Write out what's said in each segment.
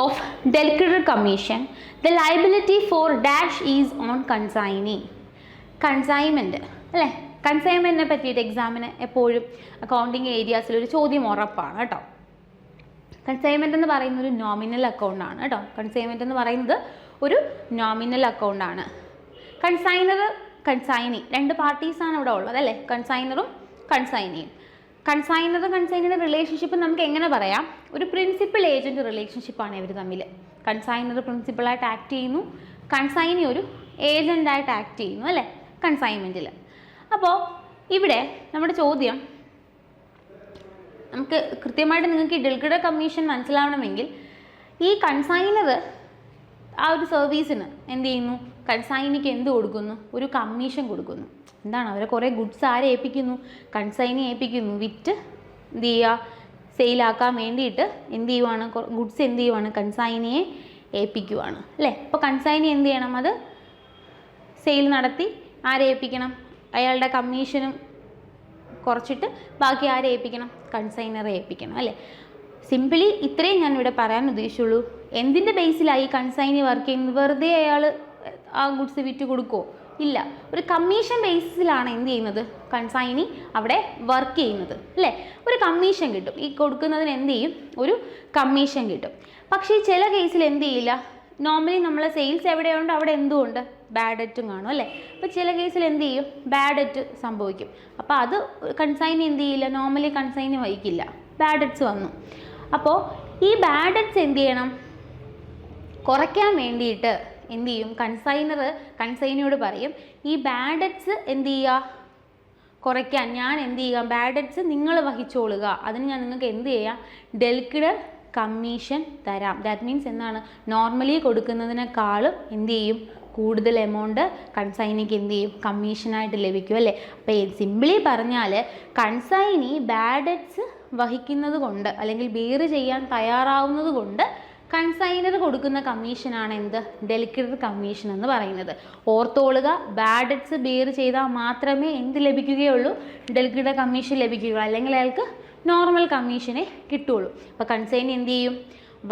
of Delcrer Commission, the liability for dash is on consignee. Consignment അല്ലേ? കൺസൈൻമെൻറ്റിനെ പറ്റിയിട്ട് എക്സാമിന് എപ്പോഴും അക്കൗണ്ടിങ് ഏരിയാസിൽ ഒരു ചോദ്യം ഉറപ്പാണ് കേട്ടോ. കൺസൈൻമെൻറ്റ് എന്ന് പറയുന്നത് ഒരു നോമിനൽ അക്കൗണ്ടാണ് കേട്ടോ. കൺസൈൻമെൻറ്റ് എന്ന് പറയുന്നത് ഒരു നോമിനൽ അക്കൗണ്ടാണ്. കൺസൈനർ, കൺസൈനി രണ്ട് പാർട്ടീസാണ് ഇവിടെ ഉള്ളത് അല്ലേ? കൺസൈനറും കൺസൈനിയും. കൺസൈനറുടെ റിലേഷൻഷിപ്പ് നമുക്ക് എങ്ങനെ പറയാം? ഒരു പ്രിൻസിപ്പൽ ഏജൻറ്റ് റിലേഷൻഷിപ്പാണ് ഇവർ തമ്മിൽ. കൺസൈനർ പ്രിൻസിപ്പളായിട്ട് ആക്ട് ചെയ്യുന്നു, കൺസൈനി ഒരു ഏജൻ്റായിട്ട് ആക്ട് ചെയ്യുന്നു അല്ലേ കൺസൈൻമെൻറ്റിൽ. അപ്പോൾ ഇവിടെ നമ്മുടെ ചോദ്യം നമുക്ക് കൃത്യമായിട്ട് നിങ്ങൾക്ക് ഈ ഡെൽക്രർ കമ്മീഷൻ മനസ്സിലാവണമെങ്കിൽ ഈ കൺസൈനർ ആ ഒരു സർവീസിന് എന്ത് ചെയ്യുന്നു? കൺസൈനിക്ക് എന്ത് കൊടുക്കുന്നു? ഒരു കമ്മീഷൻ കൊടുക്കുന്നു. എന്താണ്? അവരെ കുറേ ഗുഡ്സ് ആരെ ഏൽപ്പിക്കുന്നു? കൺസൈനി ഏൽപ്പിക്കുന്നു. വിറ്റ് എന്ത് ചെയ്യുക? സെയിലാക്കാൻ വേണ്ടിയിട്ട് എന്ത് ചെയ്യുവാണ്? ഗുഡ്സ് എന്ത് ചെയ്യുവാണ്? കൺസൈനിയെ ഏൽപ്പിക്കുവാണ് അല്ലേ? അപ്പോൾ കൺസൈനി എന്ത് ചെയ്യണം? അത് സെയിൽ നടത്തി ആരെ ഏൽപ്പിക്കണം? അയാളുടെ കമ്മീഷനും കുറച്ചിട്ട് ബാക്കി ആരെ ഏൽപ്പിക്കണം? കൺസൈനറെ ഏൽപ്പിക്കണം അല്ലേ? സിംപിളി ഇത്രയും ഞാൻ ഇവിടെ പറയാൻ ഉദ്ദേശിച്ചുള്ളൂ. എന്തിൻ്റെ ബേസിലായി കൺസൈനി വർക്ക് ചെയ്യുന്നത്? വെറുതെ അയാൾ ആ ഗുഡ്സ് വിറ്റ് കൊടുക്കുമോ? ഇല്ല, ഒരു കമ്മീഷൻ ബേസിസിലാണ് എന്ത് ചെയ്യുന്നത്? കൺസൈനി അവിടെ വർക്ക് ചെയ്യുന്നത് അല്ലേ? ഒരു കമ്മീഷൻ കിട്ടും. ഈ കൊടുക്കുന്നതിന് എന്ത് ചെയ്യും? ഒരു കമ്മീഷൻ കിട്ടും. പക്ഷേ ചില കേസിൽ എന്ത് ചെയ്യില്ല? നോർമലി നമ്മളെ സെയിൽസ് എവിടെയുണ്ട് അവിടെ എന്തുകൊണ്ട്? ബാഡ് ഡെറ്റും കാണും അല്ലേ? അപ്പോൾ ചില കേസിൽ എന്ത് ചെയ്യും? ബാഡ് ഡെറ്റ് സംഭവിക്കും. അപ്പോൾ അത് കൺസൈനി എന്ത് ചെയ്യില്ല? നോർമലി കൺസൈനി വഹിക്കില്ല. ബാഡ് ഡെറ്റ്സ് വന്നു. അപ്പോൾ ഈ ബാഡ് ഡെറ്റ്സ് എന്ത് ചെയ്യണം? കുറയ്ക്കാൻ വേണ്ടിയിട്ട് എന്ത് ചെയ്യും? കൺസൈനർ കൺസൈനിയോട് പറയും ഈ ബാഡ് ഡെറ്റ്സ് എന്ത് ചെയ്യുക? കുറയ്ക്കാൻ ഞാൻ എന്ത് ചെയ്യുക? ബാഡ് ഡെറ്റ്സ് നിങ്ങൾ വഹിച്ചോളുക, അതിന് ഞാൻ നിങ്ങൾക്ക് എന്ത് ചെയ്യാം? ഡെൽക്രർ കമ്മീഷൻ തരാം. ദാറ്റ് മീൻസ് എന്താണ്? നോർമലി കൊടുക്കുന്നതിനേക്കാളും എന്ത് ചെയ്യും? കൂടുതൽ എമൗണ്ട് കൺസൈനിക്ക് എന്ത് ചെയ്യും? കമ്മീഷനായിട്ട് ലഭിക്കും അല്ലേ? അപ്പോൾ സിംപിളി പറഞ്ഞാൽ കൺസൈനി ബാഡ് ഡെറ്റ്സ് വഹിക്കുന്നത് കൊണ്ട് അല്ലെങ്കിൽ ബെയർ ചെയ്യാൻ തയ്യാറാവുന്നത് കൊണ്ട് കൺസൈനർ കൊടുക്കുന്ന കമ്മീഷനാണ് എന്ത്? ഡെൽക്രർ കമ്മീഷൻ എന്ന് പറയുന്നത്. ഓർത്തോളുക, ബാഡ് ഡെറ്റ്സ് ബെയർ ചെയ്താൽ മാത്രമേ എന്ത് ലഭിക്കുകയുള്ളൂ? ഡെൽക്രർ കമ്മീഷൻ ലഭിക്കുകയുള്ളൂ. അല്ലെങ്കിൽ അയാൾക്ക് നോർമൽ കമ്മീഷനെ കിട്ടുള്ളൂ. അപ്പോൾ കൺസൈനി എന്ത് ചെയ്യും?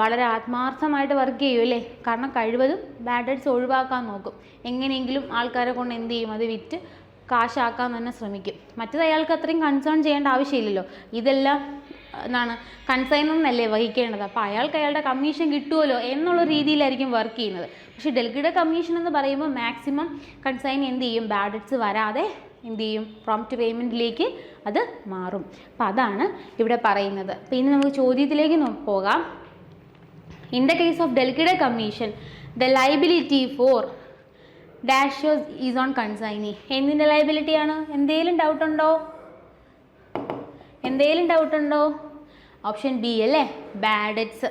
വളരെ ആത്മാർത്ഥമായിട്ട് വർക്ക് ചെയ്യും അല്ലേ? കാരണം കഴിവതും ബാഡ് ഡെറ്റ്സ് ഒഴിവാക്കാൻ നോക്കും. എങ്ങനെയെങ്കിലും ആൾക്കാരെ കൊണ്ട് എന്ത് ചെയ്യും? അത് വിറ്റ് കാശാക്കാൻ തന്നെ ശ്രമിക്കും. മറ്റത് അയാൾക്ക് അത്രയും കൺസേൺ ചെയ്യേണ്ട ആവശ്യമില്ലല്ലോ. ഇതെല്ലാം എന്താണ്? കൺസൈനറിനല്ലേ വഹിക്കേണ്ടത്. അപ്പോൾ അയാൾക്ക് അയാളുടെ കമ്മീഷൻ കിട്ടുമല്ലോ എന്നുള്ള രീതിയിലായിരിക്കും വർക്ക് ചെയ്യുന്നത്. പക്ഷേ ഡെൽക്രർ കമ്മീഷൻ എന്ന് പറയുമ്പോൾ മാക്സിമം കൺസൈനി എന്ത് ചെയ്യും? ബാഡ് ഡെറ്റ്സ് വരാതെ എന്ത് ചെയ്യും? പ്രോംപ്റ്റ് പേയ്മെൻറ്റിലേക്ക് അത് മാറും. അപ്പോൾ അതാണ് ഇവിടെ പറയുന്നത്. അപ്പോൾ ഇനി നമുക്ക് ചോദ്യത്തിലേക്ക് പോകാം. In the case of Delcrer Commission, the liability for dash is on consignee. എന്തിൻ്റെ ലയബിലിറ്റി ആണ്? എന്തെങ്കിലും ഡൗട്ട് ഉണ്ടോ? ഓപ്ഷൻ ബി അല്ലേ? ബാഡ് ഡെറ്റ്സ്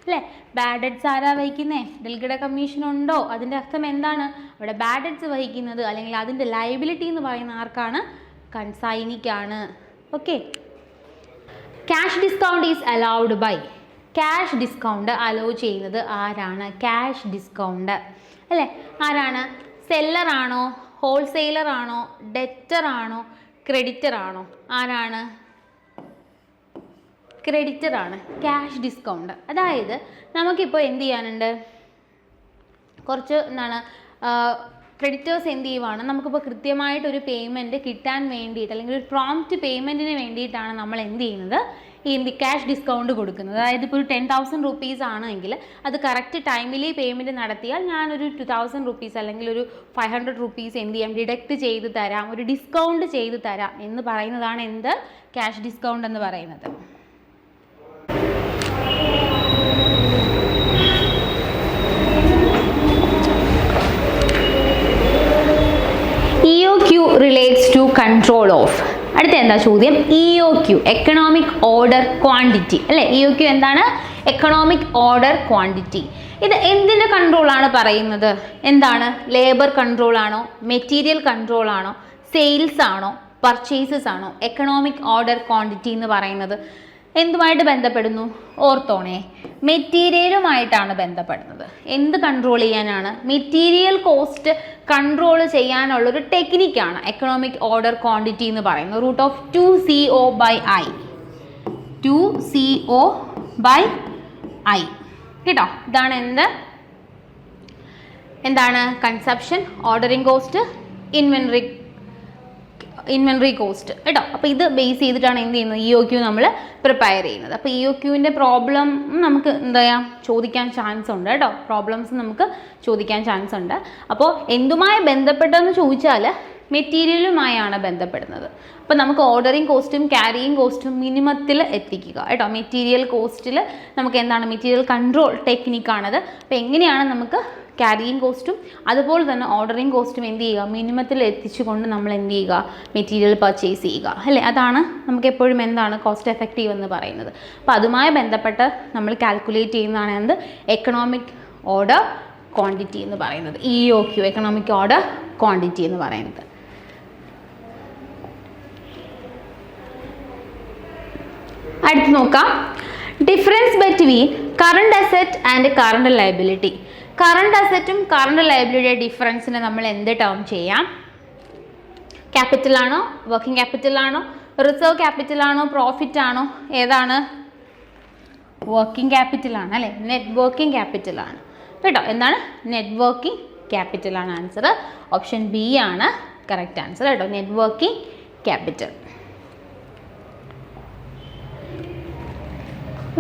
അല്ലേ? ബാഡ് ഡെറ്റ്സ് ആരാ വഹിക്കുന്നത്? ഡെൽക്രർ കമ്മീഷൻ ഉണ്ടോ? അതിൻ്റെ അർത്ഥം എന്താണ്? അവിടെ ബാഡ് ഡെറ്റ്സ് വഹിക്കുന്നത് അല്ലെങ്കിൽ അതിൻ്റെ ലയബിലിറ്റി എന്ന് പറയുന്ന ആർക്കാണ്? കൺസൈനിക്കാണ്. Okay. Cash discount is allowed by. Cash discount allow ചെയ്യുന്നത് ആരാണ്? ക്യാഷ് ഡിസ്കൗണ്ട് അല്ലേ? ആരാണ്? സെല്ലറാണോ? ഹോൾസെയിലറാണോ? ഡെറ്ററാണോ? ക്രെഡിറ്ററാണോ? ആരാണ്? ക്രെഡിറ്ററാണ് ക്യാഷ് ഡിസ്കൗണ്ട്. അതായത് നമുക്കിപ്പോൾ എന്ത് ചെയ്യാനുണ്ട്? കുറച്ച് എന്താണ് ക്രെഡിറ്റേഴ്സ് എന്ത് ചെയ്യുവാണ്? നമുക്കിപ്പോൾ കൃത്യമായിട്ടൊരു പേയ്മെൻറ്റ് കിട്ടാൻ വേണ്ടിയിട്ട് അല്ലെങ്കിൽ ഒരു പ്രോംപ്റ്റ് പേയ്മെൻറ്റിന് വേണ്ടിയിട്ടാണ് നമ്മൾ എന്ത് ചെയ്യുന്നത്? ഈ ക്യാഷ് ഡിസ്കൗണ്ട് കൊടുക്കുന്നത്. അതായത് ഇപ്പോൾ ഒരു 10,000 rupees ആണെങ്കിൽ അത് കറക്റ്റ് ടൈമിൽ പേയ്മെൻറ്റ് നടത്തിയാൽ ഞാനൊരു 2,000 rupees അല്ലെങ്കിൽ ഒരു 500 rupees എന്ത് ചെയ്യാം? ഡിഡക്റ്റ് ചെയ്ത് തരാം, ഒരു ഡിസ്കൗണ്ട് ചെയ്ത് തരാം എന്ന് പറയുന്നതാണ് എന്ത്? ക്യാഷ് ഡിസ്കൗണ്ട് എന്ന് പറയുന്നത്. EOQ relates to control of. അടുത്ത എന്താ ചോദ്യം? EOQ എക്കണോമിക് ഓർഡർ ക്വാണ്ടിറ്റി അല്ലേ? EOQ എന്താണ്? Economic order quantity. ഇത് എന്തിൻ്റെ കൺട്രോളാണ് പറയുന്നത്? എന്താണ്? ലേബർ കൺട്രോൾ ആണോ? മെറ്റീരിയൽ കൺട്രോൾ ആണോ? സെയിൽസ് ആണോ? പർച്ചേസസ് ആണോ? എക്കണോമിക് ഓർഡർ ക്വാണ്ടിറ്റി എന്ന് പറയുന്നത് എന്തുമായിട്ട് ബന്ധപ്പെടുന്നു? ഓർത്തോണേ, മെറ്റീരിയലുമായിട്ടാണ് ബന്ധപ്പെടുന്നത്. എന്ത് കൺട്രോൾ ചെയ്യാനാണ്? മെറ്റീരിയൽ കോസ്റ്റ് കൺട്രോൾ ചെയ്യാനുള്ളൊരു ടെക്നിക്കാണ് എക്കണോമിക് ഓർഡർ ക്വാണ്ടിറ്റി എന്ന് പറയുന്നത്. Root of 2CO/I. കേട്ടോ. ഇതാണ് എന്താണ് consumption, ordering cost, inventory cost കേട്ടോ. അപ്പോൾ ഇത് ബേസ് ചെയ്തിട്ടാണ് എന്ത് ചെയ്യുന്നത് EOQ നമ്മൾ പ്രിപ്പയർ ചെയ്യുന്നത്. അപ്പോൾ EOQൻ്റെ പ്രോബ്ലം നമുക്ക് എന്താ ചോദിക്കാൻ ചാൻസ് ഉണ്ട് കേട്ടോ. പ്രോബ്ലംസ് നമുക്ക് ചോദിക്കാൻ ചാൻസ് ഉണ്ട്. അപ്പോൾ എന്തുമായി ബന്ധപ്പെട്ടെന്ന് ചോദിച്ചാൽ മെറ്റീരിയലുമായാണ് ബന്ധപ്പെടുന്നത്. അപ്പോൾ നമുക്ക് ഓർഡറിങ് കോസ്റ്റും ക്യാരിയിങ് കോസ്റ്റും മിനിമത്തിൽ എത്തിക്കുക കേട്ടോ. മെറ്റീരിയൽ കോസ്റ്റിൽ നമുക്ക് എന്താണ് മെറ്റീരിയൽ കൺട്രോൾ ടെക്നിക്കാണത്. അപ്പോൾ എങ്ങനെയാണ് നമുക്ക് ക്യാരിയിങ് കോസ്റ്റും അതുപോലെ തന്നെ ഓർഡറിങ് കോസ്റ്റും എന്ത് ചെയ്യുക മിനിമത്തിൽ എത്തിച്ചുകൊണ്ട് നമ്മൾ എന്ത് ചെയ്യുക മെറ്റീരിയൽ പർച്ചേസ് ചെയ്യുക അല്ലേ. അതാണ് നമുക്ക് എപ്പോഴും എന്താണ് കോസ്റ്റ് എഫക്റ്റീവ് എന്ന് പറയുന്നത്. അപ്പോൾ അതുമായി ബന്ധപ്പെട്ട് നമ്മൾ കാൽക്കുലേറ്റ് ചെയ്യുന്നതാണ് എന്ത് എക്കണോമിക് ഓർഡർ ക്വാണ്ടിറ്റി എന്ന് പറയുന്നത്. EOQ എക്കണോമിക് ഓർഡർ ക്വാണ്ടിറ്റി എന്ന് പറയുന്നത്. അടുത്ത് നോക്കാം, difference between current asset and current liability. Current അസറ്റും കറണ്ട് ലയബിലിറ്റിയുടെ ഡിഫറൻസിനെ നമ്മൾ എന്ത് ടേം ചെയ്യാം? ക്യാപിറ്റൽ ആണോ, വർക്കിംഗ് ക്യാപിറ്റൽ ആണോ, റിസർവ് ക്യാപിറ്റൽ ആണോ, പ്രോഫിറ്റ് ആണോ, ഏതാണ്? വർക്കിംഗ് ക്യാപിറ്റൽ ആണ് അല്ലേ, നെറ്റ് വർക്കിംഗ് ക്യാപിറ്റൽ ആണ് കേട്ടോ. എന്താണ് നെറ്റ് വർക്കിംഗ് ക്യാപിറ്റൽ ആണ് ആൻസർ. ഓപ്ഷൻ ബി ആണ് കറക്റ്റ് ആൻസർ കേട്ടോ, net working capital.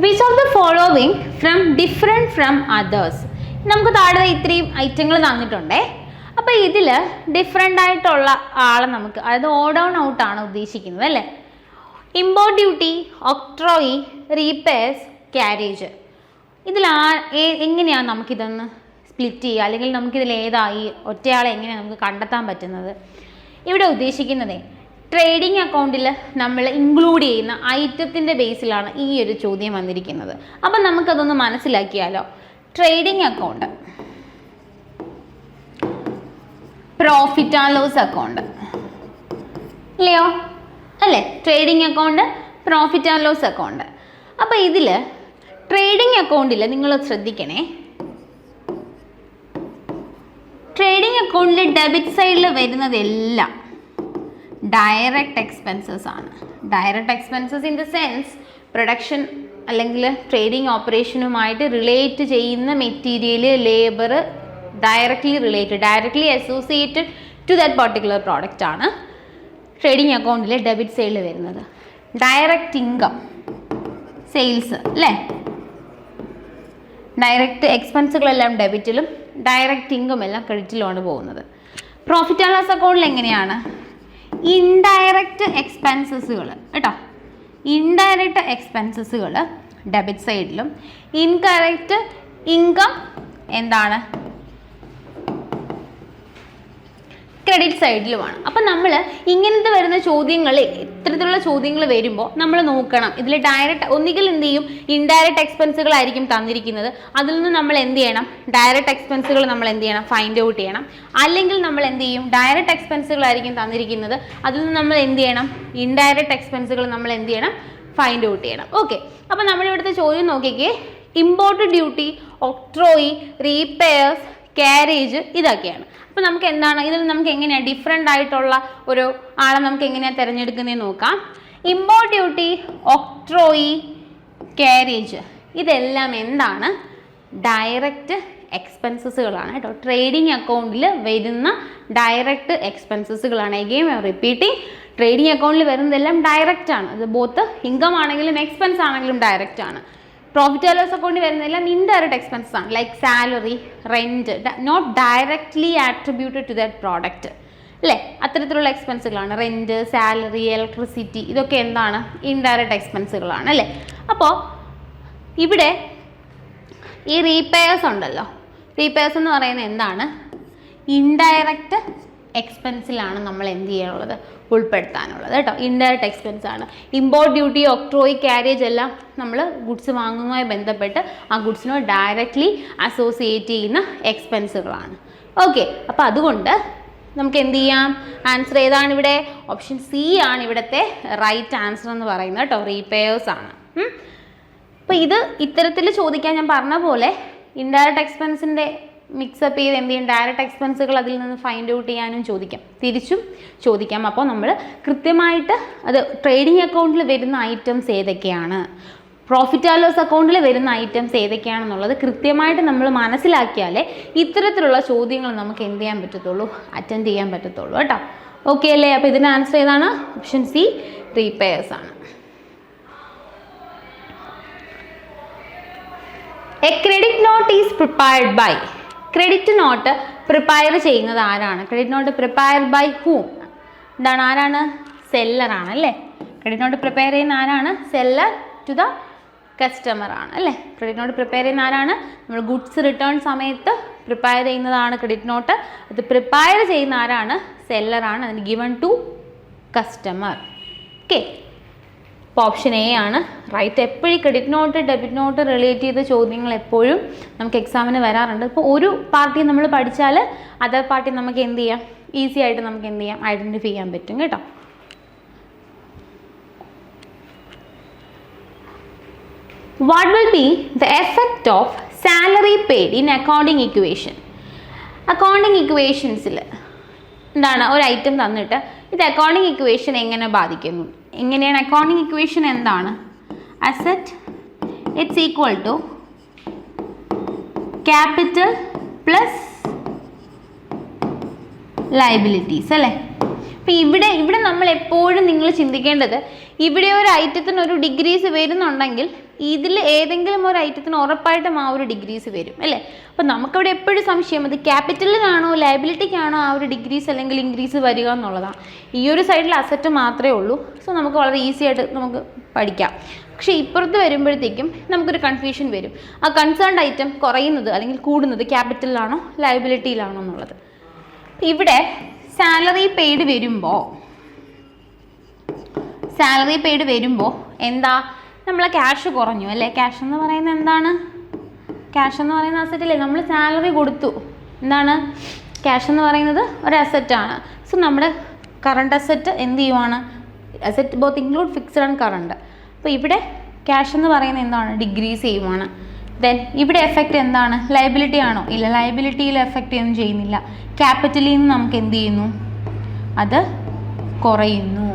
Which of the following different from others. നമുക്ക് താഴെ ഇത്രയും ഐറ്റങ്ങൾ തന്നിട്ടുണ്ടേ. അപ്പോൾ ഇതിൽ ഡിഫറെൻ്റ് ആയിട്ടുള്ള ആളെ നമുക്ക്, അതായത് ഓഡ് ഓൺ ഔട്ടാണ് ഉദ്ദേശിക്കുന്നത് അല്ലേ. Import duty, octroi, repairs, carriage. ഇതിൽ എങ്ങനെയാണ് നമുക്കിതൊന്ന് സ്പ്ലിറ്റ് ചെയ്യുക, അല്ലെങ്കിൽ നമുക്കിതിൽ ഏതായി ഒറ്റയാളെ എങ്ങനെയാണ് നമുക്ക് കണ്ടെത്താൻ പറ്റുന്നത്? ഇവിടെ ഉദ്ദേശിക്കുന്നത് ട്രേഡിംഗ് അക്കൗണ്ടിൽ നമ്മൾ ഇൻക്ലൂഡ് ചെയ്യുന്ന ഐറ്റത്തിൻ്റെ ബേസിലാണ് ഈ ഒരു ചോദ്യം വന്നിരിക്കുന്നത്. അപ്പം നമുക്കതൊന്ന് മനസ്സിലാക്കിയാലോ. Trading account, profit and loss account ഇല്ലയോ അല്ലേ, trading account, profit and loss account. അപ്പോൾ ഇതിൽ ട്രേഡിംഗ് അക്കൗണ്ടിൽ നിങ്ങൾ ശ്രദ്ധിക്കണേ, ട്രേഡിംഗ് അക്കൗണ്ടിൽ ഡെബിറ്റ് സൈഡിൽ വരുന്നതെല്ലാം ഡയറക്റ്റ് എക്സ്പെൻസസ് ആണ്. Direct expenses in the sense production അല്ലെങ്കിൽ ട്രേഡിംഗ് ഓപ്പറേഷനുമായിട്ട് റിലേറ്റ് ചെയ്യുന്ന material, labour directly associated to that particular product ആണ് ട്രേഡിംഗ് അക്കൗണ്ടിൽ ഡെബിറ്റ് സൈഡിൽ വരുന്നത്. ഡയറക്റ്റ് ഇൻകം, സെയിൽസ് അല്ലേ, ഡയറക്റ്റ് എക്സ്പെൻസുകളെല്ലാം ഡെബിറ്റിലും ഡയറക്റ്റ് ഇൻകം എല്ലാം ക്രെഡിറ്റിലുമാണ് പോകുന്നത്. പ്രോഫിറ്റ് ആൻഡ് ലോസ് അക്കൗണ്ടിൽ എങ്ങനെയാണ്? ഇൻഡയറക്റ്റ് എക്സ്പെൻസസുകൾ കേട്ടോ, ഇൻഡയറക്റ്റ് എക്സ്പെൻസസുകൾ ഡെബിറ്റ് സൈഡിലും ഇൻകറക്റ്റ് ഇൻകം എന്താണ് ക്രെഡിറ്റ് സൈഡിലുമാണ്. അപ്പം നമ്മൾ ഇങ്ങനത്തെ വരുന്ന ചോദ്യങ്ങൾ, ഇത്തരത്തിലുള്ള ചോദ്യങ്ങൾ വരുമ്പോൾ നമ്മൾ നോക്കണം ഇതിൽ ഡയറക്റ്റ് ഒന്നുകിൽ എന്ത് ചെയ്യും ഇൻഡയറക്റ്റ് എക്സ്പെൻസുകളായിരിക്കും തന്നിരിക്കുന്നത്, അതിൽ നിന്ന് നമ്മൾ എന്ത് ചെയ്യണം ഡയറക്റ്റ് എക്സ്പെൻസുകൾ നമ്മൾ എന്ത് ചെയ്യണം ഫൈൻഡ് ഔട്ട് ചെയ്യണം. അല്ലെങ്കിൽ നമ്മൾ എന്ത് ചെയ്യും ഡയറക്റ്റ് എക്സ്പെൻസുകളായിരിക്കും തന്നിരിക്കുന്നത്, അതിൽ നിന്ന് നമ്മൾ എന്ത് ചെയ്യണം ഇൻഡയറക്റ്റ് എക്സ്പെൻസുകൾ നമ്മൾ എന്ത് ചെയ്യണം ഫൈൻഡ് ഔട്ട് ചെയ്യണം. ഓക്കെ, അപ്പോൾ നമ്മളിവിടുത്തെ ചോദ്യം നോക്കിക്കേ, import duty, octroi, repairs, carriage ഇതൊക്കെയാണ്. അപ്പോൾ നമുക്ക് എന്താണ് ഇതിൽ നമുക്ക് എങ്ങനെയാണ് ഡിഫറെൻ്റ് ആയിട്ടുള്ള ഒരു ആളെ നമുക്ക് എങ്ങനെയാണ് തിരഞ്ഞെടുക്കുന്നതെന്ന് നോക്കാം. ഇമ്പോർട്ട് ഡ്യൂട്ടി, ഒക്ട്രോയി, ക്യാരേജ് ഇതെല്ലാം എന്താണ് ഡയറക്റ്റ് എക്സ്പെൻസസുകളാണ് കേട്ടോ. ട്രേഡിംഗ് അക്കൗണ്ടിൽ വരുന്ന ഡയറക്റ്റ് എക്സ്പെൻസസുകളാണ്. എഗെയിൻ റിപ്പീറ്റിംഗ്, ട്രേഡിംഗ് അക്കൗണ്ടിൽ വരുന്നതെല്ലാം ഡയറക്റ്റ് ആണ്. അത് ബോത്ത് ഇൻകം ആണെങ്കിലും എക്സ്പെൻസ് ആണെങ്കിലും ഡയറക്റ്റ് ആണ്. പ്രോഫിറ്റ് ആൻഡ് ലോസ് അക്കൗണ്ടിൽ വരുന്നതെല്ലാം ഇൻഡയറക്റ്റ് എക്സ്പെൻസസ് ആണ്, like salary, rent, not directly attributed to that product അല്ലേ. അത്തരത്തിലുള്ള എക്സ്പെൻസുകളാണ് റെൻറ്റ്, സാലറി, ഇലക്ട്രിസിറ്റി ഇതൊക്കെ എന്താണ് ഇൻഡയറക്റ്റ് എക്സ്പെൻസുകളാണ് അല്ലേ. അപ്പോൾ ഇവിടെ ഈ റീപെയർസ് ഉണ്ടല്ലോ, റീപെയർസ് എന്ന് പറയുന്നത് എന്താണ് ഇൻഡയറക്റ്റ് എക്സ്പെൻസിലാണ് നമ്മൾ എന്ത് ചെയ്യാനുള്ളത് ഉൾപ്പെടുത്താനുള്ളത് കേട്ടോ. ഇൻഡയറക്റ്റ് എക്സ്പെൻസ് ആണ്. ഇമ്പോർട്ട് ഡ്യൂട്ടി, ഒക്ട്രോയി, ക്യാരേജ് എല്ലാം നമ്മൾ ഗുഡ്സ് വാങ്ങുന്നതുമായി ബന്ധപ്പെട്ട് ആ ഗുഡ്സിനോട് ഡയറക്റ്റ്ലി അസോസിയേറ്റ് ചെയ്യുന്ന എക്സ്പെൻസുകളാണ്. ഓക്കെ, അപ്പോൾ അതുകൊണ്ട് നമുക്ക് എന്ത് ചെയ്യാം ആൻസർ ഏതാണ് ഇവിടെ? ഓപ്ഷൻ സി ആണ് ഇവിടുത്തെ റൈറ്റ് ആൻസർ എന്ന് പറയുന്നത് കേട്ടോ, റീപെയർസ് ആണ്. അപ്പോൾ ഇത് ഇത്തരത്തിൽ ചോദിക്കാൻ ഞാൻ പറഞ്ഞ പോലെ ഇൻഡയറക്റ്റ് എക്സ്പെൻസിൻ്റെ മിക്സപ്പ് ചെയ്ത് എന്ത് ചെയ്യും ഡയറക്റ്റ് എക്സ്പെൻസുകൾ അതിൽ നിന്ന് ഫൈൻഡ് ഔട്ട് ചെയ്യാനും ചോദിക്കാം, തിരിച്ചും ചോദിക്കാം. അപ്പോൾ നമ്മൾ കൃത്യമായിട്ട് അത് ട്രേഡിംഗ് അക്കൗണ്ടിൽ വരുന്ന ഐറ്റംസ് ഏതൊക്കെയാണ്, പ്രോഫിറ്റ് ആൻഡ് ലോസ് അക്കൗണ്ടിൽ വരുന്ന ഐറ്റംസ് ഏതൊക്കെയാണെന്നുള്ളത് കൃത്യമായിട്ട് നമ്മൾ മനസ്സിലാക്കിയാലേ ഇത്തരത്തിലുള്ള ചോദ്യങ്ങൾ നമുക്ക് എന്ത് ചെയ്യാൻ പറ്റത്തുള്ളൂ, അറ്റൻഡ് ചെയ്യാൻ പറ്റത്തുള്ളൂ കേട്ടോ. ഓക്കെ അല്ലേ? അപ്പോൾ ഇതിന് ആൻസർ ഏതാണ്? ഓപ്ഷൻ സി, റീപെയേഴ്സ് ആണ്. A credit note is prepared by, credit note prepare ചെയ്യുന്നത് ആരാണ്? Credit note prepared by whom? എന്താണ്, ആരാണ്? സെല്ലറാണ് അല്ലേ. ക്രെഡിറ്റ് നോട്ട് പ്രിപ്പയർ ചെയ്യുന്ന ആരാണ്? സെല്ലർ ടു ദ കസ്റ്റമർ ആണ് അല്ലേ. ക്രെഡിറ്റ് നോട്ട് പ്രിപ്പയർ ചെയ്യുന്ന ആരാണ്? നമ്മൾ ഗുഡ്സ് റിട്ടേൺ സമയത്ത് പ്രിപ്പയർ ചെയ്യുന്നതാണ് ക്രെഡിറ്റ് നോട്ട്. അത് പ്രിപ്പയർ ചെയ്യുന്ന ആരാണ്? സെല്ലറാണ്. അതിന് ഗിവൺ ടു കസ്റ്റമർ. ഓക്കെ, അപ്പോൾ ഓപ്ഷൻ എ ആണ് റൈറ്റ്. എപ്പോഴും credit note debit not relate ചെയ്ത ചോദ്യങ്ങൾ എപ്പോഴും നമുക്ക് എക്സാമിന് വരാറുണ്ട്. ഇപ്പോൾ ഒരു പാർട്ടി നമ്മൾ പഠിച്ചാൽ അതർ പാർട്ടി നമുക്ക് എന്ത് ചെയ്യാം, ഈസി ആയിട്ട് നമുക്ക് എന്ത് ചെയ്യാം, ഐഡൻറ്റിഫൈ ചെയ്യാൻ പറ്റും കേട്ടോ. What will be the effect of salary paid in accounting equation? Accounting ഇക്വേഷൻസിൽ എന്താണ്, ഒരു ഐറ്റം തന്നിട്ട് ഇത് അക്കൗണ്ടിങ് ഇക്വേഷൻ എങ്ങനെ ബാധിക്കുന്നു? എങ്ങനെയാണ് അക്കൗണ്ടിങ് ഇക്വേഷൻ? എന്താണ്? Asset it's equal to capital plus liabilities അല്ലേ. അപ്പോൾ ഇവിടെ നമ്മൾ എപ്പോഴും നിങ്ങൾ ചിന്തിക്കേണ്ടത്, ഇവിടെ ഒരു ഐറ്റത്തിന് ഒരു ഡിഗ്രീസ് വരുന്നുണ്ടെങ്കിൽ ഇതിൽ ഏതെങ്കിലും ഒരു ഐറ്റത്തിന് ഉറപ്പായിട്ടും ആ ഒരു ഡിഗ്രീസ് വരും അല്ലേ. അപ്പോൾ നമുക്കവിടെ എപ്പോഴും സംശയം അത് ക്യാപിറ്റലിനാണോ ലയബിലിറ്റിക്കാണോ ആ ഒരു ഡിഗ്രീസ് അല്ലെങ്കിൽ ഇൻക്രീസ് വരിക എന്നുള്ളതാണ്. ഈ ഒരു സൈഡിൽ അസറ്റ് മാത്രമേ ഉള്ളൂ. സോ നമുക്ക് വളരെ ഈസി ആയിട്ട് നമുക്ക് പഠിക്കാം. പക്ഷേ ഇപ്പുറത്ത് വരുമ്പോഴത്തേക്കും നമുക്കൊരു കൺഫ്യൂഷൻ വരും. ആ കൺസേൺഡ് ഐറ്റം കുറയുന്നത് അല്ലെങ്കിൽ കൂടുന്നത് ക്യാപിറ്റലിലാണോ ലയബിലിറ്റിയിലാണോ എന്നുള്ളത്. ഇവിടെ സാലറി പെയ്ഡ് വരുമ്പോൾ എന്താ, നമ്മളെ ക്യാഷ് കുറഞ്ഞു അല്ലേ. ക്യാഷ് എന്ന് പറയുന്നത് എന്താണ്? ക്യാഷ് എന്ന് പറയുന്ന അസറ്റല്ലേ. നമ്മൾ സാലറി കൊടുത്തു. എന്താണ് ക്യാഷ് എന്ന് പറയുന്നത്? ഒരു അസറ്റാണ്. സോ നമ്മുടെ കറണ്ട് അസറ്റ് എന്ത് ചെയ്യുവാണ്? Asset both include fixed and current. അപ്പോൾ ഇവിടെ ക്യാഷ് എന്ന് പറയുന്നത് എന്താണ്? ഡിഗ്രീസ് ചെയ്യുവാണ്. ദെൻ ഇവിടെ എഫക്റ്റ് എന്താണ്? ലയബിലിറ്റി ആണോ? ഇല്ല, ലയബിലിറ്റിയിൽ എഫക്റ്റ് ഒന്നും ചെയ്യുന്നില്ല. ക്യാപിറ്റലിൽ നിന്ന് നമുക്ക് എന്ത് ചെയ്യുന്നു? അത് കുറയുന്നു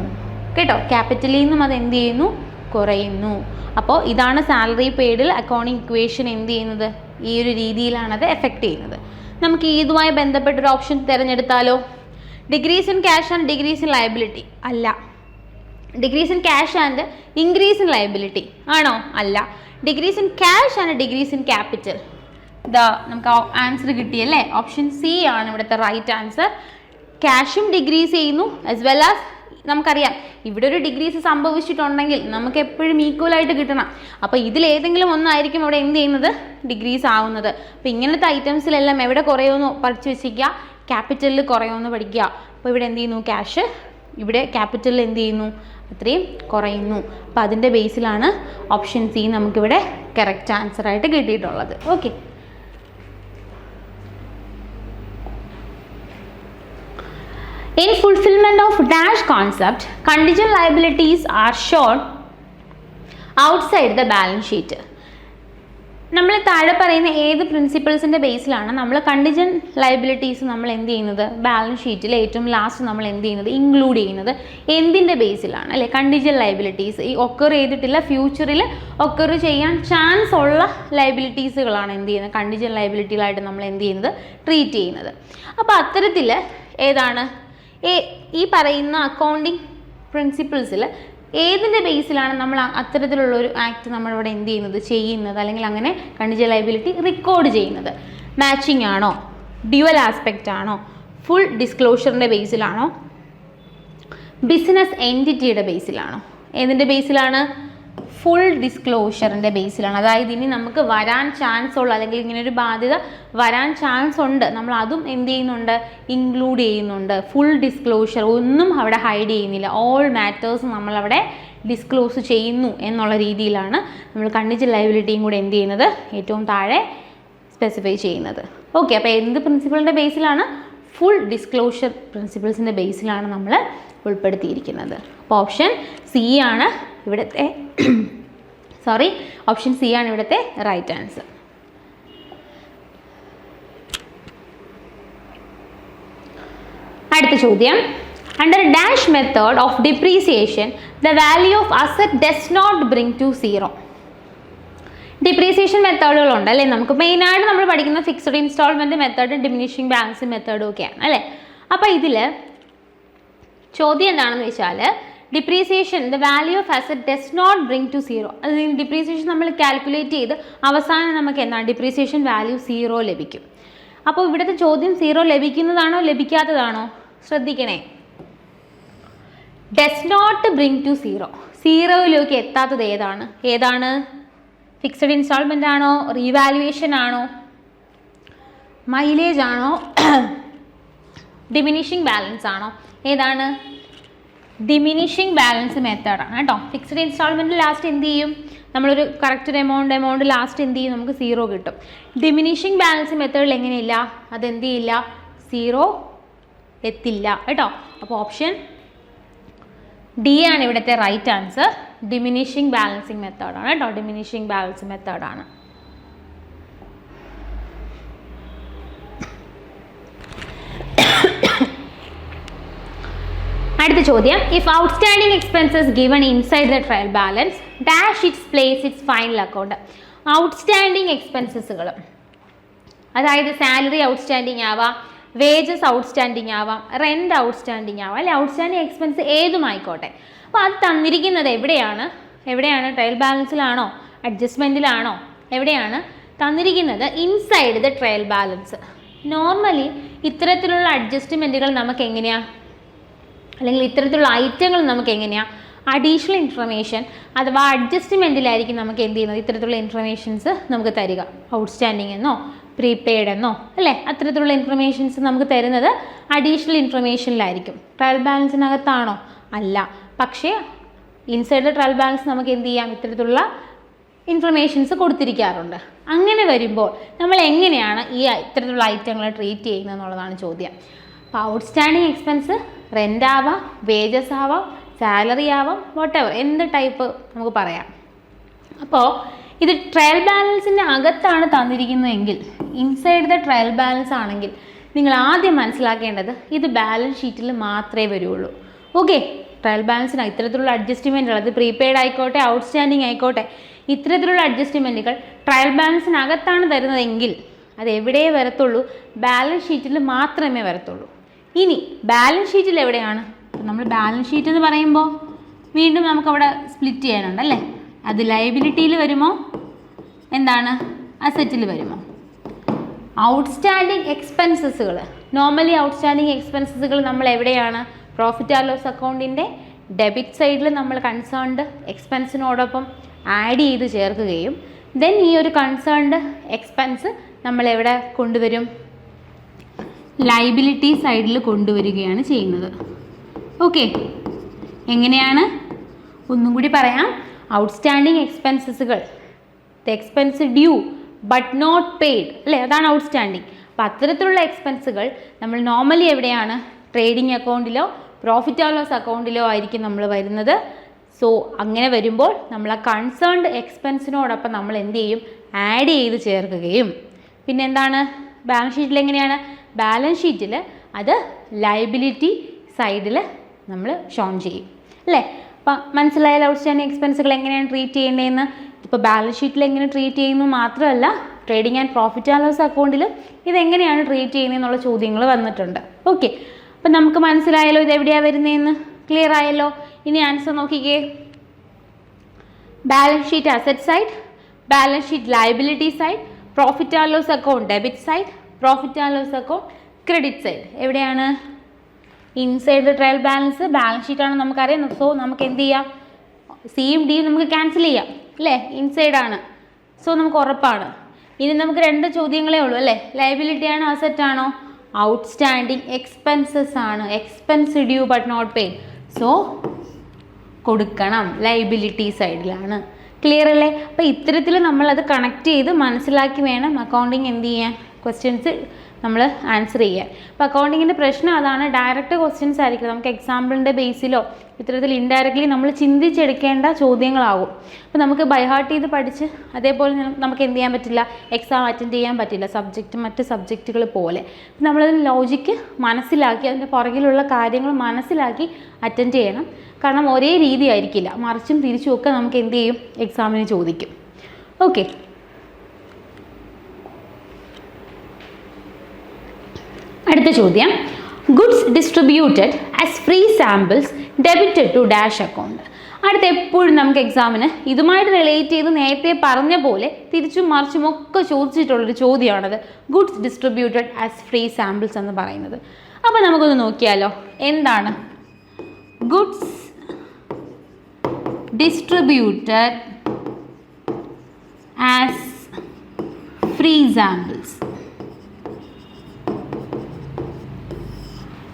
കേട്ടോ. ക്യാപിറ്റലിൽ നിന്നും അത് എന്ത് ചെയ്യുന്നു? കുറയുന്നു. അപ്പോൾ ഇതാണ് സാലറി പെയ്ഡിൽ അക്കൗണ്ടിങ് ഇക്വേഷൻ എന്ത് ചെയ്യുന്നത്? ഈ ഒരു രീതിയിലാണ് അത് എഫക്റ്റ് ചെയ്യുന്നത്. നമുക്ക് ഇതുമായി ബന്ധപ്പെട്ടൊരു ഓപ്ഷൻ തിരഞ്ഞെടുത്താലോ? Decrease in cash and decrease in liability? അല്ല. Decrease in cash and increase in liability ആണോ? അല്ല. Decrease in cash and decrease in capital? ഇതാ നമുക്ക് ആൻസർ കിട്ടിയല്ലേ. ഓപ്ഷൻ സി ആണ് ഇവിടുത്തെ റൈറ്റ് ആൻസർ. ക്യാഷും ഡിഗ്രീസ് ചെയ്യുന്നു ആസ് വെൽ ആസ് നമുക്കറിയാം ഇവിടെ ഒരു ഡിഗ്രീസ് സംഭവിച്ചിട്ടുണ്ടെങ്കിൽ നമുക്ക് എപ്പോഴും ഈക്വലായിട്ട് കിട്ടണം. അപ്പോൾ ഇതിലേതെങ്കിലും ഒന്നായിരിക്കും അവിടെ എന്ത് ചെയ്യുന്നത്? ഡിഗ്രീസ് ആവുന്നത്. അപ്പോൾ ഇങ്ങനത്തെ ഐറ്റംസിലെല്ലാം എവിടെ കുറയുമെന്ന് പഠിച്ചു വെച്ചിരിക്കുക, ക്യാപിറ്റലിൽ കുറയുമെന്ന് പഠിക്കുക. അപ്പോൾ ഇവിടെ എന്ത് ചെയ്യുന്നു? ക്യാഷ് ഇവിടെ ക്യാപിറ്റലിൽ എന്ത് ചെയ്യുന്നു? അത്രയും കുറയുന്നു. അപ്പോൾ അതിൻ്റെ ബേസിലാണ് ഓപ്ഷൻ സി നമുക്കിവിടെ കറക്റ്റ് ആൻസറായിട്ട് കിട്ടിയിട്ടുള്ളത്. Okay, in fulfillment of dash concept, contingent liabilities are shown outside the balance sheet. നമ്മൾ താഴെ പറയുന്ന ഏത് പ്രിൻസിപ്പിൾസിൻ്റെ ബേസിലാണ് നമ്മൾ കണ്ടിജന്റ് ലയബിലിറ്റീസ് നമ്മൾ എന്ത് ചെയ്യുന്നത്? ബാലൻസ് ഷീറ്റിൽ ഏറ്റവും ലാസ്റ്റ് നമ്മൾ എന്ത് ചെയ്യുന്നത്? ഇൻക്ലൂഡ് ചെയ്യുന്നത് എന്തിൻ്റെ ബേസിലാണ് അല്ലേ? Contingent liabilities. ഈ ഒക്കർ ചെയ്തിട്ടില്ല, ഫ്യൂച്ചറിൽ ഒക്കർ ചെയ്യാൻ ചാൻസ് ഉള്ള ലയബിലിറ്റീസുകളാണ് എന്ത് ചെയ്യുന്നത്? കണ്ടിജന്റ് ലയബിലിറ്റികളായിട്ട് നമ്മൾ എന്ത് ചെയ്യുന്നത്? ട്രീറ്റ് ചെയ്യുന്നത്. അപ്പോൾ അത്തരത്തിൽ ഏതാണ് ഈ പറയുന്ന അക്കൗണ്ടിങ് പ്രിൻസിപ്പിൾസിൽ ഏതിൻ്റെ ബേസിലാണ് നമ്മൾ അത്തരത്തിലുള്ളൊരു ആക്ട് നമ്മളിവിടെ എന്ത് ചെയ്യുന്നത് അല്ലെങ്കിൽ അങ്ങനെ കണ്ടിജന്റ് ലയബിലിറ്റി റെക്കോർഡ് ചെയ്യുന്നത്? മാച്ചിങ് ആണോ? ഡ്യുവൽ ആസ്പെക്റ്റ് ആണോ? ഫുൾ ഡിസ്ക്ലോഷറിൻ്റെ ബേസിലാണോ? ബിസിനസ് എൻറ്റിറ്റിയുടെ ബേസിലാണോ? ഏതിൻ്റെ ബേസിലാണ്? ഫുൾ ഡിസ്ക്ലോഷറിൻ്റെ ബേസിലാണ്. അതായത് ഇനി നമുക്ക് വരാൻ ചാൻസ് ഉള്ള അല്ലെങ്കിൽ ഇങ്ങനെ ഒരു ബാധ്യത വരാൻ ചാൻസ് ഉണ്ട്, നമ്മൾ അതും എന്ത് ചെയ്യുന്നുണ്ട്? ഇൻക്ലൂഡ് ചെയ്യുന്നുണ്ട്. ഫുൾ ഡിസ്ക്ലോഷർ, ഒന്നും അവിടെ ഹൈഡ് ചെയ്യുന്നില്ല, ഓൾ മാറ്റേഴ്സ് നമ്മളവിടെ ഡിസ്ക്ലോസ് ചെയ്യുന്നു എന്നുള്ള രീതിയിലാണ് നമ്മൾ കണ്ടിജന്റ് ലയബിലിറ്റിയും കൂടെ എന്ത് ചെയ്യുന്നത്? ഏറ്റവും താഴെ സ്പെസിഫൈ ചെയ്യുന്നത്. ഓക്കെ, അപ്പോൾ എന്ത് പ്രിൻസിപ്പിളിൻ്റെ ബേസിലാണ്? ഫുൾ ഡിസ്ക്ലോഷർ പ്രിൻസിപ്പിൾസിൻ്റെ ബേസിലാണ് നമ്മൾ ഉൾപ്പെടുത്തിയിരിക്കുന്നത്. അപ്പോൾ ഓപ്ഷൻ സി ആണ് ഇവിടുത്തെ ഓപ്ഷൻ സി ആണ് ഇവിടുത്തെ റൈറ്റ് ആൻസർ. അടുത്ത ചോദ്യം, under dash method of depreciation the value of asset does not bring to zero. Depreciation മെത്തേഡുകളുണ്ട് അല്ലേ. നമുക്ക് മെയിനായിട്ട് നമ്മൾ പഠിക്കുന്ന ഫിക്സഡ് ഇൻസ്റ്റാൾമെൻറ്റ് മെത്തേഡും ഡിമിനിഷിങ് ബാലൻസ് മെത്തേഡും ഒക്കെയാണ് അല്ലേ. അപ്പോൾ ഇതിൽ ചോദ്യം എന്താണെന്ന് വെച്ചാൽ depreciation the value of asset does not bring to zero. അത് ഡിപ്രീസിയേഷൻ നമ്മൾ കാൽക്കുലേറ്റ് ചെയ്ത് അവസാനം നമുക്ക് എന്താണ് ഡിപ്രീസിയേഷൻ വാല്യൂ 0 ലഭിക്കും. അപ്പോൾ ഇവിടുത്തെ ചോദ്യം 0 ലഭിക്കുന്നതാണോ ലഭിക്കാത്തതാണോ ശ്രദ്ധിക്കണേ. Does not bring to zero, 0യിലേക്ക് എത്താത്തത് ഏതാണ് ഫിക്സഡ് ഇൻസ്റ്റാൾമെൻ്റ് ആണോ, റീവാലുവേഷൻ ആണോ, മൈലേജ് ആണോ, ഡിമിനിഷിങ് ബാലൻസ് ആണോ? ഏതാണ്? ഡിമിനിഷിങ് ബാലൻസ് മെത്തേഡാണ് കേട്ടോ. ഫിക്സഡ് ഇൻസ്റ്റാൾമെൻറ്റ് ലാസ്റ്റ് എന്ത് ചെയ്യും, നമ്മളൊരു കറക്റ്റ് എമൗണ്ട് ലാസ്റ്റ് എന്ത് ചെയ്യും, നമുക്ക് 0 കിട്ടും. ഡിമിനിഷിങ് ബാലൻസ് മെത്തേഡിൽ എങ്ങനെയില്ല, അതെന്ത് ചെയ്യില്ല, 0 എത്തില്ല കേട്ടോ. അപ്പോൾ ഓപ്ഷൻ ഡി ആണ് ഇവിടുത്തെ റൈറ്റ് ആൻസർ. ഡിമിനിഷിങ് ബാലൻസിങ് മെത്തേഡാണ് കേട്ടോ. ഡിമിനിഷിങ് ബാലൻസ് മെത്തേഡാണ്. അടുത്ത ചോദ്യം, if outstanding expenses given inside the trial balance dash its place its final account. Outstanding എക്സ്പെൻസസുകൾ, അതായത് സാലറി ഔട്ട്സ്റ്റാൻഡിങ് ആവാം, വേജസ് ഔട്ട്സ്റ്റാൻഡിങ് ആവാം, റെൻറ്റ് ഔട്ട്സ്റ്റാൻഡിങ് ആവാം, അല്ലെ ഔട്ട്സ്റ്റാൻഡിങ് എക്സ്പെൻസ് ഏതുമായിക്കോട്ടെ. അപ്പോൾ അത് തന്നിരിക്കുന്നത് എവിടെയാണ് ട്രയൽ ബാലൻസിലാണോ അഡ്ജസ്റ്റ്മെൻറ്റിലാണോ എവിടെയാണ് തന്നിരിക്കുന്നത്? Inside the trial balance. Normally ഇത്തരത്തിലുള്ള അഡ്ജസ്റ്റ്മെൻറ്റുകൾ നമുക്ക് എങ്ങനെയാണ്, അല്ലെങ്കിൽ ഇത്തരത്തിലുള്ള ഐറ്റങ്ങൾ നമുക്ക് എങ്ങനെയാണ് അഡീഷണൽ ഇൻഫർമേഷൻ അഥവാ അഡ്ജസ്റ്റ്മെൻറ്റിലായിരിക്കും നമുക്ക് എന്ത് ചെയ്യുന്നത്, ഇത്തരത്തിലുള്ള ഇൻഫർമേഷൻസ് നമുക്ക് തരിക. ഔട്ട്സ്റ്റാൻഡിങ് എന്നോ പ്രീപെയ്ഡ് എന്നോ അല്ലേ, അത്തരത്തിലുള്ള ഇൻഫർമേഷൻസ് നമുക്ക് തരുന്നത് അഡീഷണൽ ഇൻഫർമേഷനിലായിരിക്കും. ട്രയൽ ബാലൻസിനകത്താണോ? അല്ല. പക്ഷേ ഇൻസൈഡ് ദ ട്രയൽ ബാലൻസ് നമുക്ക് എന്ത് ചെയ്യാം, ഇത്തരത്തിലുള്ള ഇൻഫർമേഷൻസ് കൊടുത്തിരിക്കാറുണ്ട്. അങ്ങനെ വരുമ്പോൾ നമ്മൾ എങ്ങനെയാണ് ഈ ഇത്തരത്തിലുള്ള ഐറ്റങ്ങൾ ട്രീറ്റ് ചെയ്യുന്നത് എന്നുള്ളതാണ് ചോദ്യം. അപ്പോൾ ഔട്ട്സ്റ്റാൻഡിങ് എക്സ്പെൻസ് റെൻ്റ് ആവാം, വേജസ് ആവാം, സാലറി ആവാം, വോട്ടെവർ എന്ത് ടൈപ്പ് നമുക്ക് പറയാം. അപ്പോൾ ഇത് ട്രയൽ ബാലൻസിൻ്റെ അകത്താണ് തന്നിരിക്കുന്നതെങ്കിൽ, ഇൻസൈഡ് ദ ട്രയൽ ബാലൻസ് ആണെങ്കിൽ നിങ്ങൾ ആദ്യം മനസ്സിലാക്കേണ്ടത് ഇത് ബാലൻസ് ഷീറ്റിൽ മാത്രമേ വരുള്ളൂ. ഓക്കെ, ട്രയൽ ബാലൻസിന് ഇത്തരത്തിലുള്ള അഡ്ജസ്റ്റ്മെൻറ്റുകൾ, അത് പ്രീപെയ്ഡ് ആയിക്കോട്ടെ ഔട്ട്സ്റ്റാൻഡിങ് ആയിക്കോട്ടെ, ഇത്തരത്തിലുള്ള അഡ്ജസ്റ്റ്മെൻറ്റുകൾ ട്രയൽ ബാലൻസിനകത്താണ് തരുന്നതെങ്കിൽ അത് എവിടെ വരത്തുള്ളൂ, ബാലൻസ് ഷീറ്റിൽ മാത്രമേ വരത്തുള്ളൂ. ഇനി ബാലൻസ് ഷീറ്റിൽ എവിടെയാണ്, നമ്മൾ ബാലൻസ് ഷീറ്റ് എന്ന് പറയുമ്പോൾ വീണ്ടും നമുക്കവിടെ സ്പ്ലിറ്റ് ചെയ്യാനുണ്ട് അല്ലേ. അത് ലയബിലിറ്റിയിൽ വരുമോ, എന്താണ് അസറ്റിൽ വരുമോ? ഔട്ട്സ്റ്റാൻഡിങ് എക്സ്പെൻസസുകൾ, നോർമലി ഔട്ട്സ്റ്റാൻഡിങ് എക്സ്പെൻസസുകൾ നമ്മൾ എവിടെയാണ്, പ്രോഫിറ്റ് ആൻഡ് ലോസ് അക്കൗണ്ടിൻ്റെ ഡെബിറ്റ് സൈഡിൽ നമ്മൾ കൺസേൺഡ് എക്സ്പെൻസിനോടൊപ്പം ആഡ് ചെയ്ത് ചേർക്കുകയും ദെൻ ഈ ഒരു കൺസേൺഡ് എക്സ്പെൻസ് നമ്മൾ എവിടെ കൊണ്ടുവരും, ലയബിലിറ്റി സൈഡിൽ കൊണ്ടുവരികയാണ് ചെയ്യുന്നത്. ഓക്കെ, എങ്ങനെയാണ് ഒന്നും കൂടി പറയാം. ഔട്ട്സ്റ്റാൻഡിങ് എക്സ്പെൻസസുകൾ, the expense due but not paid അല്ലേ, അതാണ് ഔട്ട്സ്റ്റാൻഡിങ്. അപ്പോൾ അത്തരത്തിലുള്ള എക്സ്പെൻസുകൾ നമ്മൾ നോർമലി എവിടെയാണ്, ട്രേഡിംഗ് അക്കൗണ്ടിലോ പ്രോഫിറ്റ് ആൻഡ് ലോസ് അക്കൗണ്ടിലോ ആയിരിക്കും നമ്മൾ വരുന്നത്. സോ അങ്ങനെ വരുമ്പോൾ നമ്മൾ ആ കൺസേൺഡ് എക്സ്പെൻസിനോടൊപ്പം നമ്മൾ എന്ത് ചെയ്യും, ആഡ് ചെയ്ത് ചേർക്കുകയും പിന്നെ എന്താണ് ബാലൻസ് ഷീറ്റിൽ എങ്ങനെയാണ്, ബാലൻസ് ഷീറ്റിൽ അത് ലയബിലിറ്റി സൈഡിൽ നമ്മൾ ഷോൺ ചെയ്യും അല്ലേ. അപ്പം മനസ്സിലായാലും ഔട്ട്സ്റ്റാൻഡിങ് എക്സ്പെൻസുകൾ എങ്ങനെയാണ് ട്രീറ്റ് ചെയ്യേണ്ടതെന്ന്. ഇപ്പോൾ ബാലൻസ് ഷീറ്റിൽ എങ്ങനെ ട്രീറ്റ് ചെയ്യുന്നു മാത്രമല്ല, trading and profit and loss അക്കൗണ്ടിൽ ഇതെങ്ങനെയാണ് ട്രീറ്റ് ചെയ്യുന്നതെന്നുള്ള ചോദ്യങ്ങൾ വന്നിട്ടുണ്ട്. ഓക്കെ, അപ്പം നമുക്ക് മനസ്സിലായല്ലോ ഇത് എവിടെയാണ് വരുന്നതെന്ന്, ക്ലിയർ ആയല്ലോ. ഇനി ആൻസർ നോക്കിക്കേ. Balance sheet asset side, balance sheet liability side, profit and loss account debit side, profit and loss account credit side. എവിടെയാണ്, inside the trial balance. Balance ഷീറ്റാണ് നമുക്കറിയാം. സോ നമുക്ക് എന്ത് ചെയ്യാം, സിയും ഡിയും നമുക്ക് ക്യാൻസൽ ചെയ്യാം അല്ലേ, ഇൻസൈഡാണ്. സോ നമുക്ക് ഉറപ്പാണ്. ഇനി നമുക്ക് രണ്ട് ചോദ്യങ്ങളേ ഉള്ളൂ അല്ലേ, ലയബിലിറ്റി ആണോ അസറ്റ് ആണോ, ഔട്ട്സ്റ്റാൻഡിങ് എക്സ്പെൻസസ് ആണ്, expense due but not paid. So കൊടുക്കണം, ലയബിലിറ്റി സൈഡിലാണ്. ക്ലിയർ അല്ലേ. അപ്പോൾ ഇത്തരത്തിൽ നമ്മളത് കണക്ട് ചെയ്ത് മനസ്സിലാക്കി വേണം അക്കൗണ്ടിങ് എന്ത് ചെയ്യാൻ, ക്വസ്റ്റ്യൻസ് നമ്മൾ ആൻസർ ചെയ്യാൻ. അപ്പോൾ അക്കൗണ്ടിങ്ങിൻ്റെ പ്രശ്നം അതാണ്, ഡയറക്റ്റ് ക്വസ്റ്റ്യൻസ് ആയിരിക്കും. നമുക്ക് എക്സാമ്പിളിൻ്റെ ബേസിലോ ഇത്തരത്തിൽ ഇൻഡയറക്റ്റ്ലി നമ്മൾ ചിന്തിച്ചെടുക്കേണ്ട ചോദ്യങ്ങളാവും. അപ്പോൾ നമുക്ക് ബൈഹാർട്ട് ചെയ്ത് പഠിച്ച് അതേപോലെ നമുക്ക് എന്ത് ചെയ്യാൻ പറ്റില്ല, എക്സാം അറ്റൻഡ് ചെയ്യാൻ പറ്റില്ല, മറ്റ് സബ്ജക്റ്റുകൾ പോലെ. നമ്മളതിന് ലോജിക്ക് മനസ്സിലാക്കി അതിൻ്റെ പുറകിലുള്ള കാര്യങ്ങൾ മനസ്സിലാക്കി അറ്റൻഡ് ചെയ്യണം. കാരണം ഒരേ രീതി ആയിരിക്കില്ല, മറിച്ചും തിരിച്ചുമൊക്കെ നമുക്ക് എന്ത് ചെയ്യും, എക്സാമിന് ചോദിക്കും. ഓക്കെ, അടുത്ത ചോദ്യം, goods distributed as free samples debited to dash account. അടുത്ത എപ്പോഴും നമുക്ക് എക്സാമിന് ഇതുമായിട്ട് റിലേറ്റ് ചെയ്ത് നേരത്തെ പറഞ്ഞ പോലെ തിരിച്ചും മറിച്ചും ഒക്കെ ചോദിച്ചിട്ടുള്ളൊരു ചോദ്യമാണത്, goods distributed as free samples എന്ന് പറയുന്നത്. അപ്പോൾ നമുക്കൊന്ന് നോക്കിയാലോ, എന്താണ് goods distributed as free samples.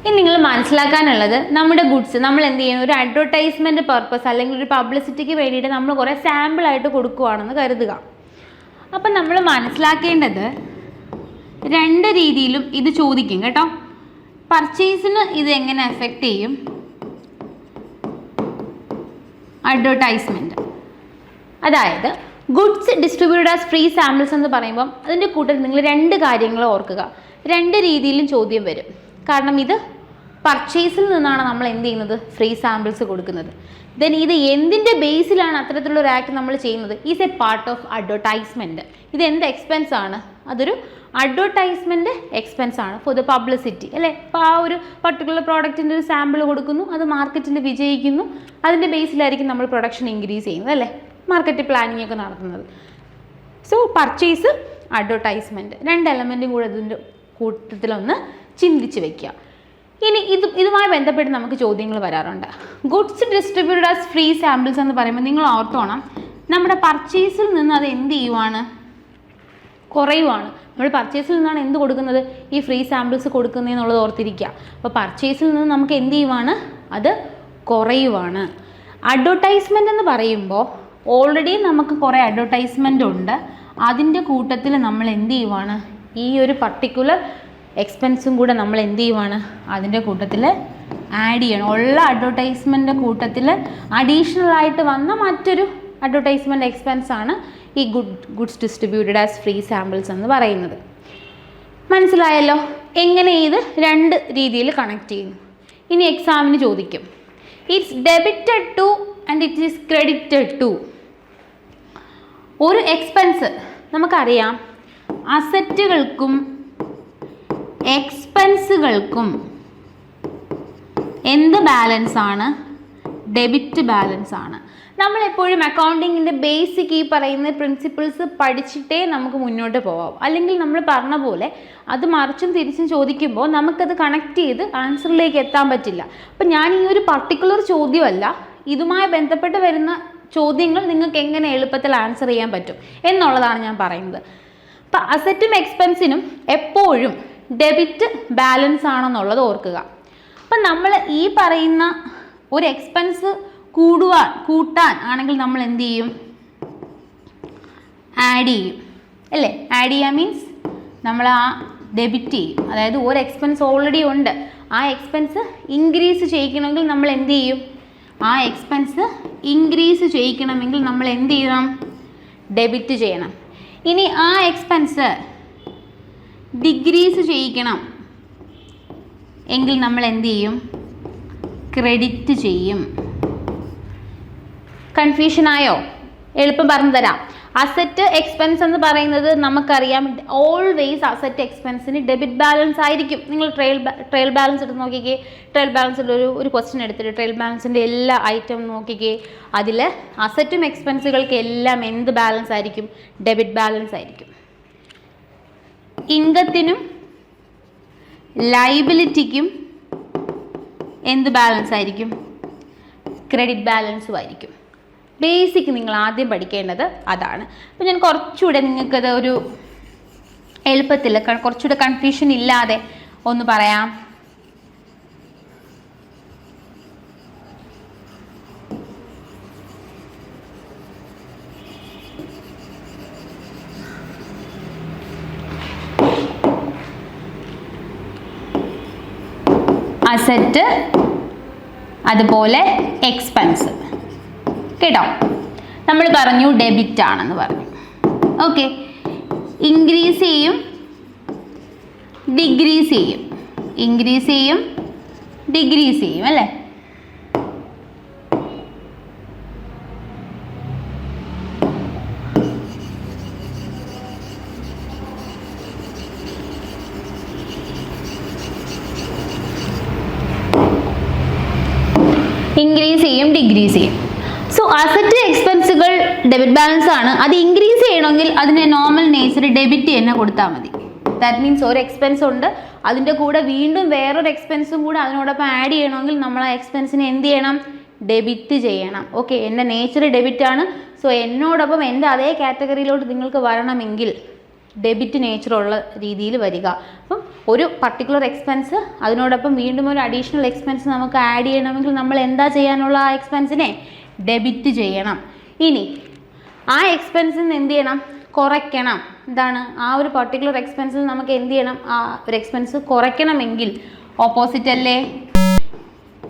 ഇനി നിങ്ങൾ മനസ്സിലാക്കാനുള്ളത്, നമ്മുടെ ഗുഡ്സ് നമ്മൾ എന്ത് ചെയ്യുന്നു, ഒരു അഡ്വർടൈസ്മെൻറ്റ് പർപ്പസ് അല്ലെങ്കിൽ ഒരു പബ്ലിസിറ്റിക്ക് വേണ്ടിയിട്ട് നമ്മൾ കുറേ സാമ്പിളായിട്ട് കൊടുക്കുകയാണെന്ന് കരുതുക. അപ്പം നമ്മൾ മനസ്സിലാക്കേണ്ടത് രണ്ട് രീതിയിലും ഇത് ചോദിക്കും കേട്ടോ. പർച്ചേസിന് ഇത് എങ്ങനെ എഫക്റ്റ് ചെയ്യും, അഡ്വർടൈസ്മെൻറ്റ്. അതായത് goods distributed as free samples എന്ന് പറയുമ്പം അതിൻ്റെ കൂട്ടത്തിൽ നിങ്ങൾ രണ്ട് കാര്യങ്ങൾ ഓർക്കുക. രണ്ട് രീതിയിലും ചോദ്യം വരും. കാരണം ഇത് പർച്ചേസിൽ നിന്നാണ് നമ്മൾ എന്ത് ചെയ്യുന്നത്, ഫ്രീ സാമ്പിൾസ് കൊടുക്കുന്നത്. ദെൻ ഇത് എന്തിൻ്റെ ബേസിലാണ് അത്തരത്തിലുള്ള ഒരു ആക്ട് നമ്മൾ ചെയ്യുന്നത്, is A part of advertisement. ഇത് എന്ത് എക്സ്പെൻസ് ആണ്, അതൊരു അഡ്വർടൈസ്മെൻറ്റ് എക്സ്പെൻസ് ആണ് ഫോർ ദ പബ്ലിസിറ്റി അല്ലേ. അപ്പോൾ ആ ഒരു പർട്ടിക്കുലർ പ്രോഡക്റ്റിൻ്റെ ഒരു സാമ്പിൾ കൊടുക്കുന്നു, അത് മാർക്കറ്റിൽ വിജയിക്കുന്നു, അതിൻ്റെ ബേസിലായിരിക്കും നമ്മൾ പ്രൊഡക്ഷൻ ഇൻക്രീസ് ചെയ്യുന്നത് അല്ലേ, മാർക്കറ്റ് പ്ലാനിങ് ഒക്കെ നടത്തുന്നത്. സോ പർച്ചേസ്, അഡ്വർടൈസ്മെൻറ്റ്, രണ്ട് എലമെൻറ്റും കൂടെ ഇതിൻ്റെ കൂട്ടത്തിലൊന്ന് ചിന്തിച്ച് വയ്ക്കുക. ഇനി ഇതുമായി ബന്ധപ്പെട്ട് നമുക്ക് ചോദ്യങ്ങൾ വരാറുണ്ട്. Goods distributed as free samples എന്ന് പറയുമ്പോൾ നിങ്ങൾ ഓർത്തോണം, നമ്മുടെ പർച്ചേസിൽ നിന്ന് അത് എന്ത് ചെയ്യുവാണ്, കുറയുവാണ്. നമ്മൾ പർച്ചേസിൽ നിന്നാണ് എന്ത് കൊടുക്കുന്നത്, ഈ ഫ്രീ സാമ്പിൾസ് കൊടുക്കുന്നതെന്നുള്ളത് ഓർത്തിരിക്കുക. അപ്പോൾ പർച്ചേസിൽ നിന്ന് നമുക്ക് എന്ത് ചെയ്യുവാണ്, അത് കുറയുവാണ്. അഡ്വർടൈസ്മെൻ്റ് എന്ന് പറയുമ്പോൾ ഓൾറെഡി നമുക്ക് കുറേ അഡ്വർടൈസ്മെൻ്റ് ഉണ്ട്, അതിൻ്റെ കൂട്ടത്തിൽ നമ്മൾ എന്ത് ചെയ്യുവാണ്, ഈ ഒരു പർട്ടിക്കുലർ എക്സ്പെൻസും കൂടെ നമ്മൾ എന്ത് ചെയ്യുവാണ്, അതിൻ്റെ കൂട്ടത്തിൽ ആഡ് ചെയ്യണം. ഉള്ള അഡ്വർടൈസ്മെൻ്റ് കൂട്ടത്തിൽ അഡീഷണൽ ആയിട്ട് വന്ന മറ്റൊരു അഡ്വർടൈസ്മെൻറ്റ് എക്സ്പെൻസ് ആണ് ഈ goods distributed as free samples എന്ന് പറയുന്നത്. മനസ്സിലായല്ലോ എങ്ങനെ ഇത് രണ്ട് രീതിയിൽ കണക്ട് ചെയ്യുന്നു. ഇനി എക്സാമിന് ചോദിക്കും, it's debited to and it is credited to. ഒരു എക്സ്പെൻസ് നമുക്കറിയാം, അസറ്റുകൾക്കും എക്സ്പെൻസുകൾക്കും എന്ത് ബാലൻസ് ആണ്, ഡെബിറ്റ് ബാലൻസ് ആണ്. നമ്മളെപ്പോഴും അക്കൗണ്ടിങ്ങിൻ്റെ ബേസിക് ഈ പറയുന്ന പ്രിൻസിപ്പിൾസ് പഠിച്ചിട്ടേ നമുക്ക് മുന്നോട്ട് പോകാം. അല്ലെങ്കിൽ നമ്മൾ പറഞ്ഞ പോലെ അത് മറിച്ചും തിരിച്ചും ചോദിക്കുമ്പോൾ നമുക്കത് കണക്ട് ചെയ്ത് ആൻസറിലേക്ക് എത്താൻ പറ്റില്ല. അപ്പം ഞാൻ ഈ ഒരു പർട്ടിക്കുലർ ചോദ്യമല്ല, ഇതുമായി ബന്ധപ്പെട്ട് വരുന്ന ചോദ്യങ്ങൾ നിങ്ങൾക്ക് എങ്ങനെ എളുപ്പത്തിൽ ആൻസർ ചെയ്യാൻ പറ്റും എന്നുള്ളതാണ് ഞാൻ പറയുന്നത്. അപ്പം അസറ്റും എക്സ്പെൻസിനും എപ്പോഴും ഡെബിറ്റ് ബാലൻസ് ആണെന്നുള്ളത് ഓർക്കുക. അപ്പം നമ്മൾ ഈ പറയുന്ന ഒരു എക്സ്പെൻസ് കൂട്ടാൻ ആണെങ്കിൽ നമ്മൾ എന്ത് ചെയ്യും, ആഡ് ചെയ്യും അല്ലേ. ആഡ് ചെയ്യുക മീൻസ് നമ്മൾ ആ ഡെബിറ്റ് ചെയ്യും. അതായത് ഒരു എക്സ്പെൻസ് ഓൾറെഡി ഉണ്ട്, ആ എക്സ്പെൻസ് ഇൻക്രീസ് ചെയ്യിക്കണമെങ്കിൽ നമ്മൾ എന്ത് ചെയ്യും, ആ എക്സ്പെൻസ് ഇൻക്രീസ് ചെയ്യിക്കണമെങ്കിൽ നമ്മൾ എന്ത് ചെയ്യണം, ഡെബിറ്റ് ചെയ്യണം. ഇനി ആ എക്സ്പെൻസ് ഡിക്രീസ് ചെയ്യിക്കണം എങ്കിൽ നമ്മൾ എന്ത് ചെയ്യും, ക്രെഡിറ്റ് ചെയ്യും. കൺഫ്യൂഷൻ ആയോ? എളുപ്പം പറഞ്ഞു തരാം. അസറ്റ് എക്സ്പെൻസ് എന്ന് പറയുന്നത് നമുക്കറിയാം, ഓൾവേസ് അസറ്റ് എക്സ്പെൻസിന് ഡെബിറ്റ് ബാലൻസ് ആയിരിക്കും. നിങ്ങൾ ട്രയൽ ബാലൻസ് എടുത്ത് നോക്കിക്കേ. ട്രയൽ ബാലൻസിൽ ഒരു ക്വസ്റ്റ്യൻ എടുത്തിട്ട് ട്രയൽ ബാലൻസിൻ്റെ എല്ലാ ഐറ്റം നോക്കിക്കേ. അതിൽ അസറ്റും എക്സ്പെൻസുകൾക്ക് എല്ലാം എന്ത് ബാലൻസ് ആയിരിക്കും, ഡെബിറ്റ് ബാലൻസ് ആയിരിക്കും. ഇൻകത്തിനും ലൈബിലിറ്റിക്കും എന്ത് ബാലൻസ് ആയിരിക്കും, ക്രെഡിറ്റ് ബാലൻസും ആയിരിക്കും. ബേസിക് നിങ്ങൾ ആദ്യം പഠിക്കേണ്ടത് അതാണ്. അപ്പോൾ ഞാൻ കുറച്ചുകൂടെ നിങ്ങൾക്കത് ഒരു എളുപ്പത്തിൽ കുറച്ചുകൂടെ കൺഫ്യൂഷൻ ഇല്ലാതെ ഒന്ന് പറയാം. അസറ്റ് അതുപോലെ എക്സ്പെൻസ് കേട്ടോ. നമ്മൾ പറഞ്ഞു ഡെബിറ്റ് ആണെന്ന് പറഞ്ഞു. ഓക്കെ, ഇൻക്രീസ് ചെയ്യും ഡിക്രീസ് ചെയ്യും, ഇൻക്രീസ് ചെയ്യും ഡിക്രീസ് ചെയ്യും അല്ലേ. ഇൻക്രീസ് ചെയ്യും, ഡിക്രീസ് ചെയ്യും. സോ അസറ്റ് എക്സ്പെൻസുകൾ ഡെബിറ്റ് ബാലൻസ് ആണ്. അത് ഇൻക്രീസ് ചെയ്യണമെങ്കിൽ അതിൻ്റെ നോർമൽ നേച്ചർ ഡെബിറ്റ് തന്നെ കൊടുത്താൽ മതി. ദാറ്റ് മീൻസ് ഒരു എക്സ്പെൻസ് ഉണ്ട്, അതിൻ്റെ കൂടെ വീണ്ടും വേറൊരു എക്സ്പെൻസും കൂടെ അതിനോടൊപ്പം ആഡ് ചെയ്യണമെങ്കിൽ നമ്മൾ ആ എക്സ്പെൻസിനെ എന്ത് ചെയ്യണം? ഡെബിറ്റ് ചെയ്യണം. ഓക്കെ, എൻ്റെ നേച്ചർ ഡെബിറ്റ് ആണ്. സോ എന്നോടൊപ്പം എൻ്റെ അതേ കാറ്റഗറിയിലോട്ട് നിങ്ങൾക്ക് വരണമെങ്കിൽ ഡെബിറ്റ് നേച്ചറുള്ള രീതിയിൽ വരിക. അപ്പം ഒരു പർട്ടിക്കുലർ എക്സ്പെൻസ് അതിനോടൊപ്പം വീണ്ടും ഒരു അഡീഷണൽ എക്സ്പെൻസ് നമുക്ക് ആഡ് ചെയ്യണമെങ്കിൽ നമ്മൾ എന്താ ചെയ്യാനുള്ള? ആ എക്സ്പെൻസിനെ ഡെബിറ്റ് ചെയ്യണം. ഇനി ആ എക്സ്പെൻസിൽ നിന്ന് എന്ത് ചെയ്യണം? കുറയ്ക്കണം. എന്താണ്? ആ ഒരു പർട്ടിക്കുലർ എക്സ്പെൻസിൽ നമുക്ക് എന്ത് ചെയ്യണം? ആ ഒരു എക്സ്പെൻസ് കുറയ്ക്കണമെങ്കിൽ ഓപ്പോസിറ്റ് അല്ലേ?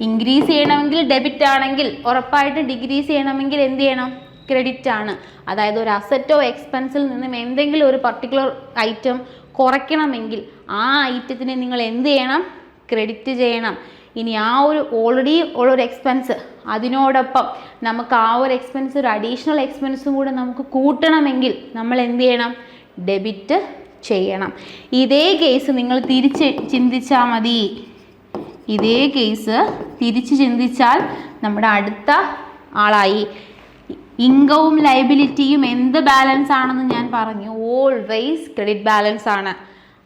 ഇൻക്രീസ് ചെയ്യണമെങ്കിൽ ഡെബിറ്റ് ആണെങ്കിൽ ഉറപ്പായിട്ട് ഡിക്രീസ് ചെയ്യണമെങ്കിൽ എന്ത് ചെയ്യണം? ക്രെഡിറ്റ് ആണ്. അതായത് ഒരു അസറ്റോ എക്സ്പെൻസിൽ നിന്നും എന്തെങ്കിലും ഒരു പർട്ടിക്കുലർ ഐറ്റം കുറയ്ക്കണമെങ്കിൽ ആ ഐറ്റത്തിനെ നിങ്ങൾ എന്ത് ചെയ്യണം? ക്രെഡിറ്റ് ചെയ്യണം. ഇനി ആ ഒരു ഓൾറെഡി ഉള്ളൊരു എക്സ്പെൻസ് അതിനോടൊപ്പം നമുക്ക് ആ ഒരു എക്സ്പെൻസ് ഒരു അഡീഷണൽ എക്സ്പെൻസും കൂടെ നമുക്ക് കൂട്ടണമെങ്കിൽ നമ്മൾ എന്ത് ചെയ്യണം? ഡെബിറ്റ് ചെയ്യണം. ഇതേ കേസ് നിങ്ങൾ തിരിച്ച് ചിന്തിച്ചാൽ മതി. ഇതേ കേസ് തിരിച്ച് ചിന്തിച്ചാൽ നമ്മുടെ അടുത്ത ആളായി. ഇൻകവും ലയബിലിറ്റിയും എന്ത് ബാലൻസ് ആണെന്ന് ഞാൻ പറഞ്ഞു? ഓൾവേസ് ക്രെഡിറ്റ് ബാലൻസ് ആണ്.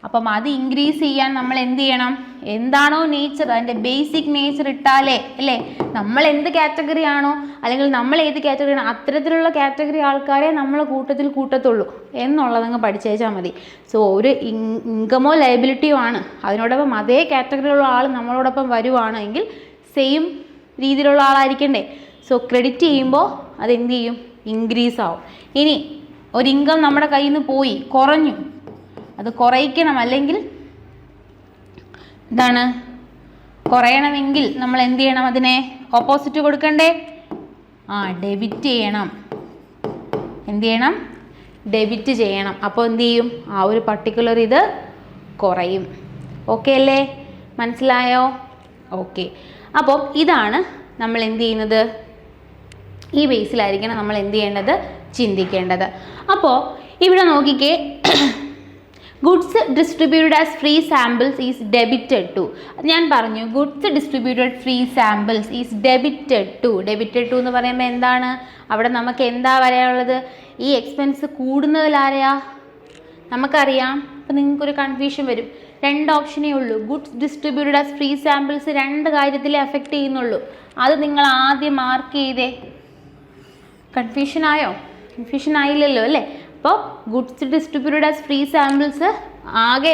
അപ്പം അത് ഇൻക്രീസ് ചെയ്യാൻ നമ്മൾ എന്ത് ചെയ്യണം? എന്താണോ നേച്ചർ, അതിൻ്റെ ബേസിക് നേച്ചർ ഇട്ടാലേ അല്ലേ നമ്മൾ എന്ത് കാറ്റഗറി ആണോ അല്ലെങ്കിൽ നമ്മൾ ഏത് കാറ്റഗറിയാണോ അത്തരത്തിലുള്ള കാറ്റഗറി ആൾക്കാരെ നമ്മൾ കൂട്ടത്തുള്ളൂ എന്നുള്ളതങ്ങ് പഠിച്ചേച്ചാൽ മതി. സോ ഒരു ഇൻകമോ ലയബിലിറ്റിയോ ആണ്, അതിനോടൊപ്പം അതേ കാറ്റഗറിയിലുള്ള ആൾ നമ്മളോടൊപ്പം വരുവാണെങ്കിൽ സെയിം രീതിയിലുള്ള ആളായിരിക്കണ്ടേ? സോ ക്രെഡിറ്റ് ചെയ്യുമ്പോൾ അതെന്ത് ചെയ്യും? ഇൻക്രീസ് ആവും. ഇനി ഒരു ഇൻകം നമ്മുടെ കയ്യിൽ നിന്ന് പോയി, കുറഞ്ഞു, അത് കുറയ്ക്കണം. അല്ലെങ്കിൽ എന്താണ്? കുറയണമെങ്കിൽ നമ്മൾ എന്ത് ചെയ്യണം? അതിനെ ഓപ്പോസിറ്റ് കൊടുക്കണ്ടേ? ഡെബിറ്റ് ചെയ്യണം. എന്ത് ചെയ്യണം? ഡെബിറ്റ് ചെയ്യണം. അപ്പോൾ എന്ത് ചെയ്യും? ആ ഒരു പർട്ടിക്കുലർ ഇത് കുറയും. ഓക്കെ അല്ലേ? മനസ്സിലായോ? ഓക്കെ. അപ്പോൾ ഇതാണ് നമ്മൾ എന്ത് ചെയ്യുന്നത്? ഈ ബേസിലായിരിക്കണം നമ്മൾ എന്ത് ചെയ്യേണ്ടത്? ചിന്തിക്കേണ്ടത്. അപ്പോൾ ഇവിടെ നോക്കിക്കേ, goods distributed as free samples is debited to. ഞാൻ പറഞ്ഞു goods distributed free samples is debited to. Debited to എന്ന് പറയുമ്പോൾ എന്താണ്? അവിടെ നമുക്ക് എന്താ വരാനുള്ളത്? ഈ എക്സ്പെൻസ് കൂടുന്നതിലാരെയാ? നമുക്കറിയാം. അപ്പം നിങ്ങൾക്കൊരു കൺഫ്യൂഷൻ വരും. രണ്ട് ഓപ്ഷനേ ഉള്ളൂ. Goods distributed as free samples രണ്ട് കാര്യത്തിലേ അഫക്റ്റ് ചെയ്യുന്നുള്ളൂ. അത് നിങ്ങൾ ആദ്യം മാർക്ക് ചെയ്തേ. കൺഫ്യൂഷൻ ആയോ? കൺഫ്യൂഷൻ ആയില്ലല്ലോ അല്ലേ? അപ്പോൾ goods distributed as free samples ആകെ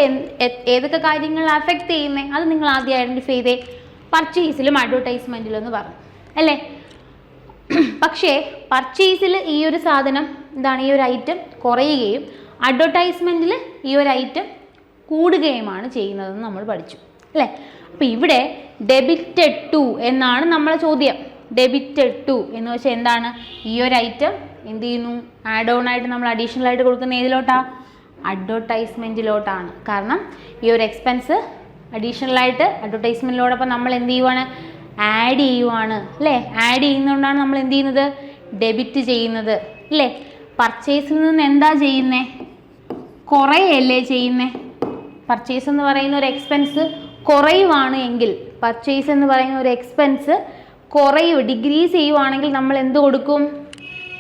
ഏതൊക്കെ കാര്യങ്ങൾ അഫക്റ്റ് ചെയ്യുന്നത് അത് നിങ്ങൾ ആദ്യം ഐഡൻറ്റിഫൈ ചെയ്തേ. പർച്ചേസിലും അഡ്വർടൈസ്മെൻറ്റിലും എന്ന് പറഞ്ഞു അല്ലേ? പക്ഷേ പർച്ചേസിൽ ഈ ഒരു സാധനം എന്താണ്? ഈ ഒരു ഐറ്റം കുറയുകയും അഡ്വർടൈസ്മെൻറ്റിൽ ഈ ഒരു ഐറ്റം കൂടുകയുമാണ് ചെയ്യുന്നതെന്ന് നമ്മൾ പഠിച്ചു അല്ലേ? അപ്പോൾ ഇവിടെ ഡെബിറ്റഡ് ടു എന്നാണ് നമ്മളെ ചോദ്യം. ഡെബിറ്റഡ് ടു എന്ന് വെച്ചാൽ എന്താണ്? ഈ ഒരു ഐറ്റം എന്ത് ചെയ്യുന്നു? ആഡ് ഓൺ ആയിട്ട് നമ്മൾ അഡീഷണൽ ആയിട്ട് കൊടുക്കുന്ന ഏതിലോട്ടാ? അഡ്വർടൈസ്മെൻറ്റിലോട്ടാണ്. കാരണം ഈ ഒരു എക്സ്പെൻസ് അഡീഷണൽ ആയിട്ട് അഡ്വർടൈസ്മെൻറ്റിലോടൊപ്പം നമ്മൾ എന്ത് ചെയ്യുവാണ്? ആഡ് ചെയ്യുവാണ് അല്ലേ? ആഡ് ചെയ്യുന്നതുകൊണ്ടാണ് നമ്മൾ എന്ത് ചെയ്യുന്നത്? ഡെബിറ്റ് ചെയ്യുന്നത് അല്ലേ? പർച്ചേസിൽ നിന്ന് എന്താ ചെയ്യുന്നത്? കുറയല്ലേ ചെയ്യുന്നത്? പർച്ചേസ് എന്ന് പറയുന്ന ഒരു എക്സ്പെൻസ് കുറയുവാണ് എങ്കിൽ, പർച്ചേസ് എന്ന് പറയുന്ന ഒരു എക്സ്പെൻസ് ഡിക്രീസ് ചെയ്യുവാണെങ്കിൽ നമ്മൾ എന്ത് കൊടുക്കും?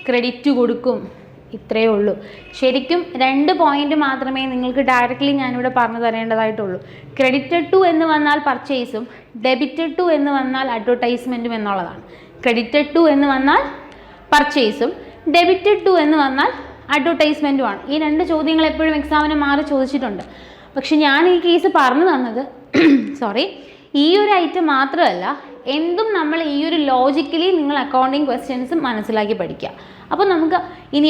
ക്രെഡിറ്റ് കൊടുക്കും. ഇത്രയേ ഉള്ളൂ. ശരിക്കും 2 പോയിന്റ് മാത്രമേ നിങ്ങൾക്ക് ഡയറക്റ്റ്ലി ഞാനിവിടെ പറഞ്ഞു തരേണ്ടതായിട്ടുള്ളൂ. ക്രെഡിറ്റഡ് ടു എന്ന് വന്നാൽ പർച്ചേസും ഡെബിറ്റഡ് ടു എന്ന് വന്നാൽ അഡ്വർടൈസ്മെൻറ്റും എന്നുള്ളതാണ്. ക്രെഡിറ്റഡ് ടു എന്ന് വന്നാൽ പർച്ചേസും ഡെബിറ്റഡ് ടു എന്ന് വന്നാൽ അഡ്വർടൈസ്മെൻറ്റുമാണ്. ഈ 2 ചോദ്യങ്ങൾ എപ്പോഴും എക്സാമിന് മാറി ചോദിച്ചിട്ടുണ്ട്. പക്ഷെ ഞാൻ ഈ കേസ് പറഞ്ഞു തന്നത് ഈ ഒരു ഐറ്റം മാത്രമല്ല, എന്തും നമ്മൾ ഈ ഒരു ലോജിക്കലി നിങ്ങൾ അക്കൗണ്ടിങ് ക്വസ്റ്റ്യൻസ് മനസ്സിലാക്കി പഠിക്കുക. അപ്പോൾ നമുക്ക് ഇനി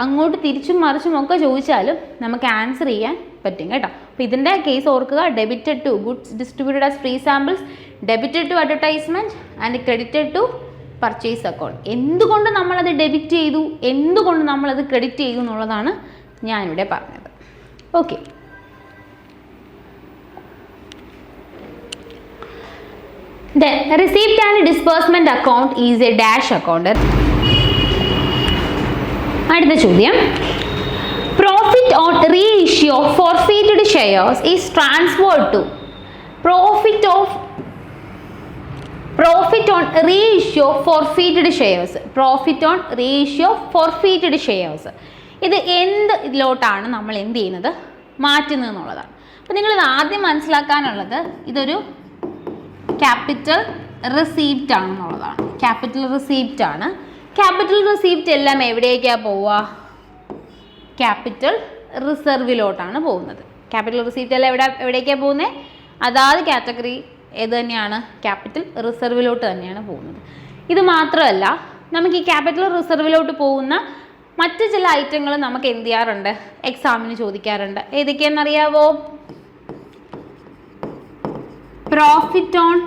അങ്ങോട്ട് തിരിച്ചും മറിച്ചും ഒക്കെ ചോദിച്ചാലും നമുക്ക് ആൻസർ ചെയ്യാൻ പറ്റും കേട്ടോ. അപ്പോൾ ഇതിൻ്റെ കേസ് ഓർക്കുക. Debited to goods distributed as free samples, debited to advertisement and credited to purchase account. എന്തുകൊണ്ട് നമ്മളത് ഡെബിറ്റ് ചെയ്തു, എന്തുകൊണ്ട് നമ്മളത് ക്രെഡിറ്റ് ചെയ്തു എന്നുള്ളതാണ് ഞാനിവിടെ പറഞ്ഞത്. Okay. Then receipt and disbursement account is a dash account. അടുത്ത ചോദ്യം, profit on reissue of forfeited shares is transferred to. Profit of profit on reissue forfeited shares. Profit on reissue forfeited shares. ഇത് എന്ത് ഇതിലോട്ടാണ് നമ്മൾ എന്ത് ചെയ്യുന്നത്, മാറ്റുന്നത് എന്നുള്ളതാണ്. അപ്പോൾ നിങ്ങളിത് ആദ്യം മനസ്സിലാക്കാനുള്ളത് ഇതൊരു ക്യാപിറ്റൽ റിസീപ്റ്റ് ആണെന്നുള്ളതാണ്. ക്യാപിറ്റൽ റിസീപ്റ്റ് ആണ്. ക്യാപിറ്റൽ റിസീപ്റ്റ് എല്ലാം എവിടേക്കാണ് പോവുക? ക്യാപിറ്റൽ റിസർവിലോട്ടാണ് പോകുന്നത്. ക്യാപിറ്റൽ റിസീപ്റ്റ് എല്ലാം എവിടേക്കാണ് പോകുന്നത്? അതാത് കാറ്റഗറി ഏത് തന്നെയാണ്? ക്യാപിറ്റൽ റിസർവിലോട്ട് തന്നെയാണ് പോകുന്നത്. ഇത് മാത്രമല്ല, നമുക്ക് ഈ ക്യാപിറ്റൽ റിസർവിലോട്ട് പോകുന്ന മറ്റ് ചില ഐറ്റങ്ങൾ നമുക്ക് എന്ത് ചെയ്യാറുണ്ട്, എക്സാമിന് ചോദിക്കാറുണ്ട്. ഏതൊക്കെയാണെന്നറിയാവോ? Profit on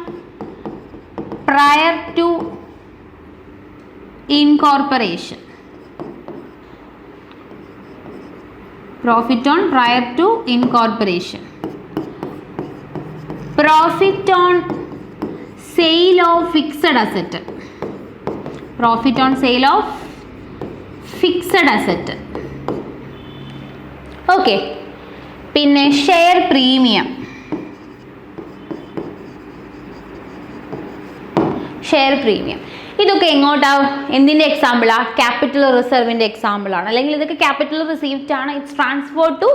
prior to incorporation. Profit on prior to incorporation. Profit on sale of fixed asset. Profit on sale of fixed asset. Okay. പിന്നെ ഷെയർ പ്രീമിയം. ഷെയർ പ്രീമിയം ഇതൊക്കെ എങ്ങോട്ടാവും? എന്തിൻ്റെ എക്സാമ്പിളാണ്? ക്യാപിറ്റൽ റിസർവിൻ്റെ എക്സാമ്പിളാണ്. അല്ലെങ്കിൽ ഇതൊക്കെ ക്യാപിറ്റൽ റിസീപ്റ്റ് ആണ്. It's transfer to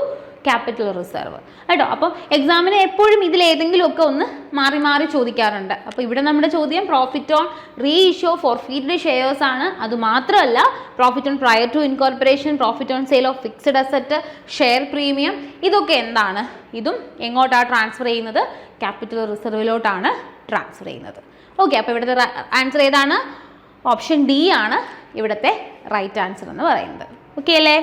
capital reserve കേട്ടോ. അപ്പം എക്സാമിന് എപ്പോഴും ഇതിലേതെങ്കിലുമൊക്കെ ഒന്ന് മാറി മാറി ചോദിക്കാറുണ്ട്. അപ്പോൾ ഇവിടെ നമ്മുടെ ചോദ്യം profit on reissue forfeited shares ആണ്. അതുമാത്രമല്ല profit on prior to incorporation, profit on sale of fixed asset, share premium, ഇതൊക്കെ എന്താണ്? ഇതും എങ്ങോട്ടാണ് ട്രാൻസ്ഫർ ചെയ്യുന്നത്? ക്യാപിറ്റൽ റിസർവിലോട്ടാണ് ട്രാൻസ്ഫർ ചെയ്യുന്നത്. ഓക്കെ. അപ്പോൾ ഇവിടുത്തെ ആൻസർ ഏതാണ്? ഓപ്ഷൻ ഡി ആണ് ഇവിടുത്തെ റൈറ്റ് ആൻസർ എന്ന് പറയുന്നത്. ഓക്കെ അല്ലേ?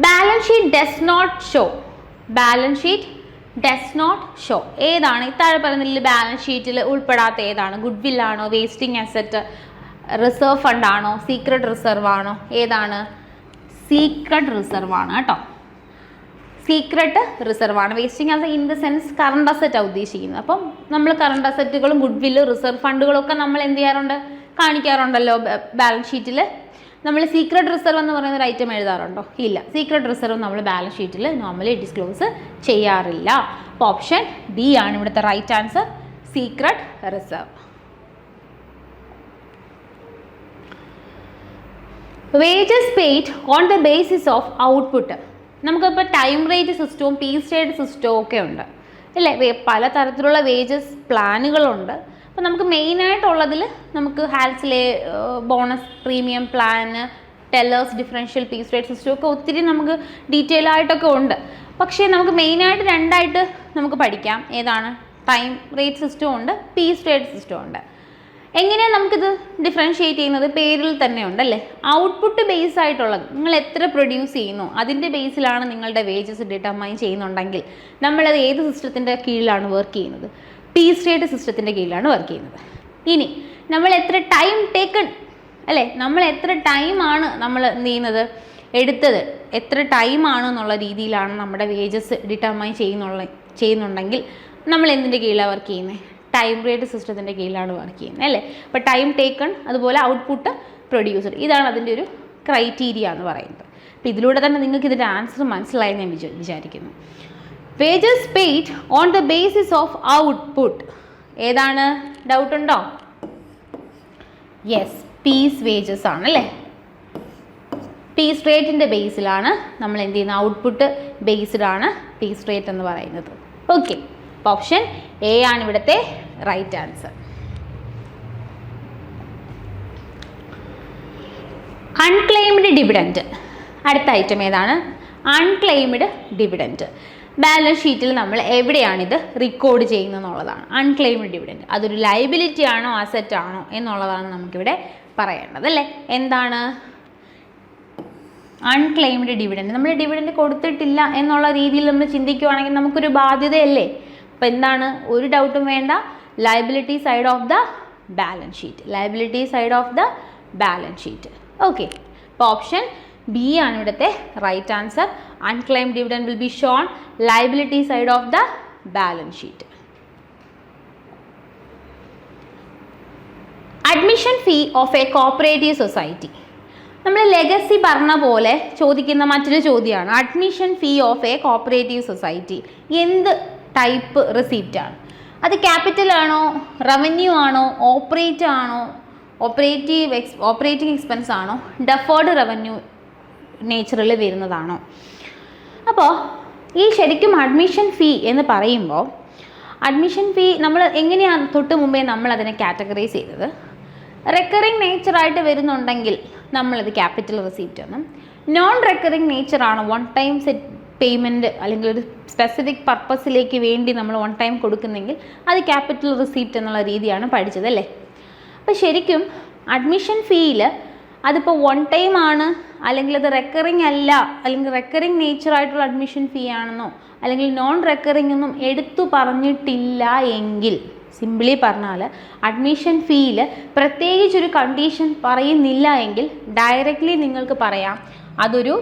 Balance sheet does not show. Balance sheet does not show ഏതാണ്? ഇത്താഴെ പറയുന്നതിൽ ബാലൻസ് ഷീറ്റിൽ ഉൾപ്പെടാത്ത ഏതാണ്? ഗുഡ് വിൽ ആണോ, വേസ്റ്റിംഗ് അസറ്റ്, റിസർവ് ഫണ്ട് ആണോ, സീക്രട്ട് റിസർവ് ആണോ? ഏതാണ്? സീക്രട്ട് റിസർവ് ആണ് കേട്ടോ. സീക്രട്ട് റിസർവ് ആണ്. Wasting asset in the sense current അസറ്റാണ് ഉദ്ദേശിക്കുന്നത്. അപ്പം നമ്മൾ കറണ്ട് അസറ്റുകളും ഗുഡ് വില്ല്, റിസർവ് ഫണ്ടുകളും ഒക്കെ നമ്മൾ എന്ത് ചെയ്യാറുണ്ട്? കാണിക്കാറുണ്ടല്ലോ ബാലൻസ് ഷീറ്റിൽ. നമ്മൾ സീക്രട്ട് റിസർവ് എന്ന് പറയുന്ന ഒരു ഐറ്റം എഴുതാറുണ്ടോ? ഇല്ല. സീക്രട്ട് റിസർവ് നമ്മൾ ബാലൻസ് ഷീറ്റിൽ നോർമലി ഡിസ്ക്ലോസ് ചെയ്യാറില്ല. അപ്പോൾ ഓപ്ഷൻ ഡി ആണ് ഇവിടുത്തെ right answer, secret reserve. Wages paid on the basis of output. നമുക്കിപ്പോൾ ടൈം റേറ്റ് സിസ്റ്റവും പീസ് റേറ്റ് സിസ്റ്റവും ഒക്കെ ഉണ്ട് അല്ലേ? പല തരത്തിലുള്ള വേജസ് പ്ലാനുകളുണ്ട്. അപ്പോൾ നമുക്ക് മെയിനായിട്ടുള്ളതിൽ നമുക്ക് ഹാൽസിലെ bonus premium plan, Taylor's differential piece rate system ഒക്കെ ഒത്തിരി നമുക്ക് ഡീറ്റെയിൽ ആയിട്ടൊക്കെ ഉണ്ട്. പക്ഷേ നമുക്ക് മെയിനായിട്ട് രണ്ടായിട്ട് നമുക്ക് പഠിക്കാം. ഏതാണ്? ടൈം റേറ്റ് സിസ്റ്റവും ഉണ്ട്, പീസ് റേറ്റ് സിസ്റ്റവും ഉണ്ട്. എങ്ങനെയാണ് നമുക്കിത് ഡിഫറൻഷ്യേറ്റ് ചെയ്യുന്നത്? പേരിൽ തന്നെ ഉണ്ടല്ലേ. ഔട്ട്പുട്ട് ബേസ് ആയിട്ടുള്ളത്, നിങ്ങൾ എത്ര പ്രൊഡ്യൂസ് ചെയ്യുന്നു അതിൻ്റെ ബേസിലാണ് നിങ്ങളുടെ വേജസ് ഡിറ്റർമൈൻ ചെയ്യുന്നുണ്ടെങ്കിൽ നമ്മളത് ഏത് സിസ്റ്റത്തിൻ്റെ കീഴിലാണ് വർക്ക് ചെയ്യുന്നത്? പീസ് റേറ്റ് സിസ്റ്റത്തിൻ്റെ കീഴിലാണ് വർക്ക് ചെയ്യുന്നത്. ഇനി നമ്മൾ എത്ര ടൈം ടേക്കൺ അല്ലേ, നമ്മൾ എത്ര ടൈമാണ് നമ്മൾ എന്ത് ചെയ്യുന്നത്, എടുത്തത് എത്ര ടൈമാണ് എന്നുള്ള രീതിയിലാണ് നമ്മുടെ വേജസ് ഡിറ്റർമൈൻ ചെയ്യുന്നുണ്ടെങ്കിൽ നമ്മൾ എന്തിൻ്റെ കീഴിലാണ് വർക്ക് ചെയ്യുന്നത്? ടൈം റേറ്റ് സിസ്റ്റത്തിൻ്റെ കീഴിലാണ് വർക്ക് ചെയ്യുന്നത് അല്ലേ. അപ്പോൾ ടൈം ടേക്കൺ, അതുപോലെ ഔട്ട്പുട്ട് പ്രൊഡ്യൂസർ, ഇതാണ് അതിൻ്റെ ഒരു ക്രൈറ്റീരിയ എന്ന് പറയുന്നത്. അപ്പോൾ ഇതിലൂടെ തന്നെ നിങ്ങൾക്ക് ഇതിൻ്റെ ആൻസർ മനസ്സിലായെന്ന് ഞാൻ വിചാരിക്കുന്നു. Wages paid on the basis of output ഏതാണ്? ഡൗട്ട് ഉണ്ടോ? യെസ്, പീസ് വേജസ് ആണ് അല്ലേ. പീസ് റേറ്റിൻ്റെ ബേസിലാണ് നമ്മൾ എന്ത് ചെയ്യുന്നത്? ഔട്ട്പുട്ട് ബേസ്ഡ് ആണ് പീസ് റേറ്റ് എന്ന് പറയുന്നത്. ഓക്കെ. അപ്പോൾ ഓപ്ഷൻ എ ആണ് ഇവിടുത്തെ റൈറ്റ് ആൻസർ. Unclaimed dividend. അടുത്ത ഐറ്റം ഏതാണ്? Unclaimed dividend. ബാലൻസ് ഷീറ്റിൽ നമ്മൾ എവിടെയാണിത് റെക്കോർഡ് ചെയ്യുന്നത് എന്നുള്ളതാണ്. അൺക്ലെയിംഡ് ഡിവിഡൻറ്റ് അതൊരു ലയബിലിറ്റി ആണോ അസറ്റ് ആണോ എന്നുള്ളതാണ് നമുക്കിവിടെ പറയേണ്ടത് അല്ലേ. എന്താണ് അൺക്ലെയിംഡ് ഡിവിഡൻറ്റ്? നമ്മൾ ഡിവിഡൻറ്റ് കൊടുത്തിട്ടില്ല എന്നുള്ള രീതിയിൽ നമ്മൾ ചിന്തിക്കുകയാണെങ്കിൽ നമുക്കൊരു ബാധ്യതയല്ലേ. അപ്പോൾ എന്താണ്? ഒരു ഡൗട്ടും വേണ്ട, liability side of the balance sheet. Liability side of the balance sheet. Okay. അപ്പോൾ ഓപ്ഷൻ ബി ആണ് ഇവിടുത്തെ right answer. Unclaimed dividend will be shown liability side of the balance sheet. Admission fee of a cooperative society. നമ്മൾ legacy പറഞ്ഞ പോലെ ചോദിക്കുന്ന മറ്റൊരു ചോദ്യമാണ് admission fee of a cooperative society. എന്ത് ടൈപ്പ് റെസിപ്റ്റാണ്. അത് ക്യാപിറ്റൽ ആണോ, റവന്യൂ ആണോ, ഓപ്പറേറ്റിംഗ് എക്സ്പെൻസ് ആണോ, ഡെഫേർഡ് റവന്യൂ നേച്ചറിൽ വരുന്നതാണോ. അപ്പോൾ ഈ ശരിക്കും അഡ്മിഷൻ ഫീ എന്ന് പറയുമ്പോൾ അഡ്മിഷൻ ഫീ നമ്മൾ എങ്ങനെയാണ് തൊട്ട് മുമ്പേ നമ്മൾ അതിനെ കാറ്റഗറൈസ് ചെയ്തത്. റെക്കറിങ് നേച്ചറായിട്ട് വരുന്നുണ്ടെങ്കിൽ നമ്മളത് ക്യാപിറ്റൽ റെസിപ്റ്റ് എന്നും, നോൺ റെക്കറിങ് നേച്ചറാണ് വൺ ടൈം സെറ്റ് പേയ്മെൻറ്റ് അല്ലെങ്കിൽ ഒരു സ്പെസിഫിക് പർപ്പസിലേക്ക് വേണ്ടി നമ്മൾ വൺ ടൈം കൊടുക്കുന്നെങ്കിൽ അത് ക്യാപിറ്റൽ റെസിപ്റ്റ് എന്നുള്ള രീതിയാണ് പഠിച്ചത് അല്ലേ. അപ്പോൾ ശരിക്കും അഡ്മിഷൻ ഫീയിൽ അതിപ്പോൾ വൺ ടൈം ആണ്, അല്ലെങ്കിൽ അത് റെക്കറിങ് അല്ല, അല്ലെങ്കിൽ റെക്കറിങ് നേച്ചറായിട്ടുള്ള അഡ്മിഷൻ ഫീ ആണെന്നോ അല്ലെങ്കിൽ നോൺ റെക്കറിങ് ഒന്നും എടുത്തു പറഞ്ഞിട്ടില്ല എങ്കിൽ, സിംപിളി പറഞ്ഞാൽ അഡ്മിഷൻ ഫീയിൽ പ്രത്യേകിച്ചൊരു കണ്ടീഷൻ പറയുന്നില്ല എങ്കിൽ ഡയറക്റ്റ്ലി നിങ്ങൾക്ക് പറയാം അതൊരു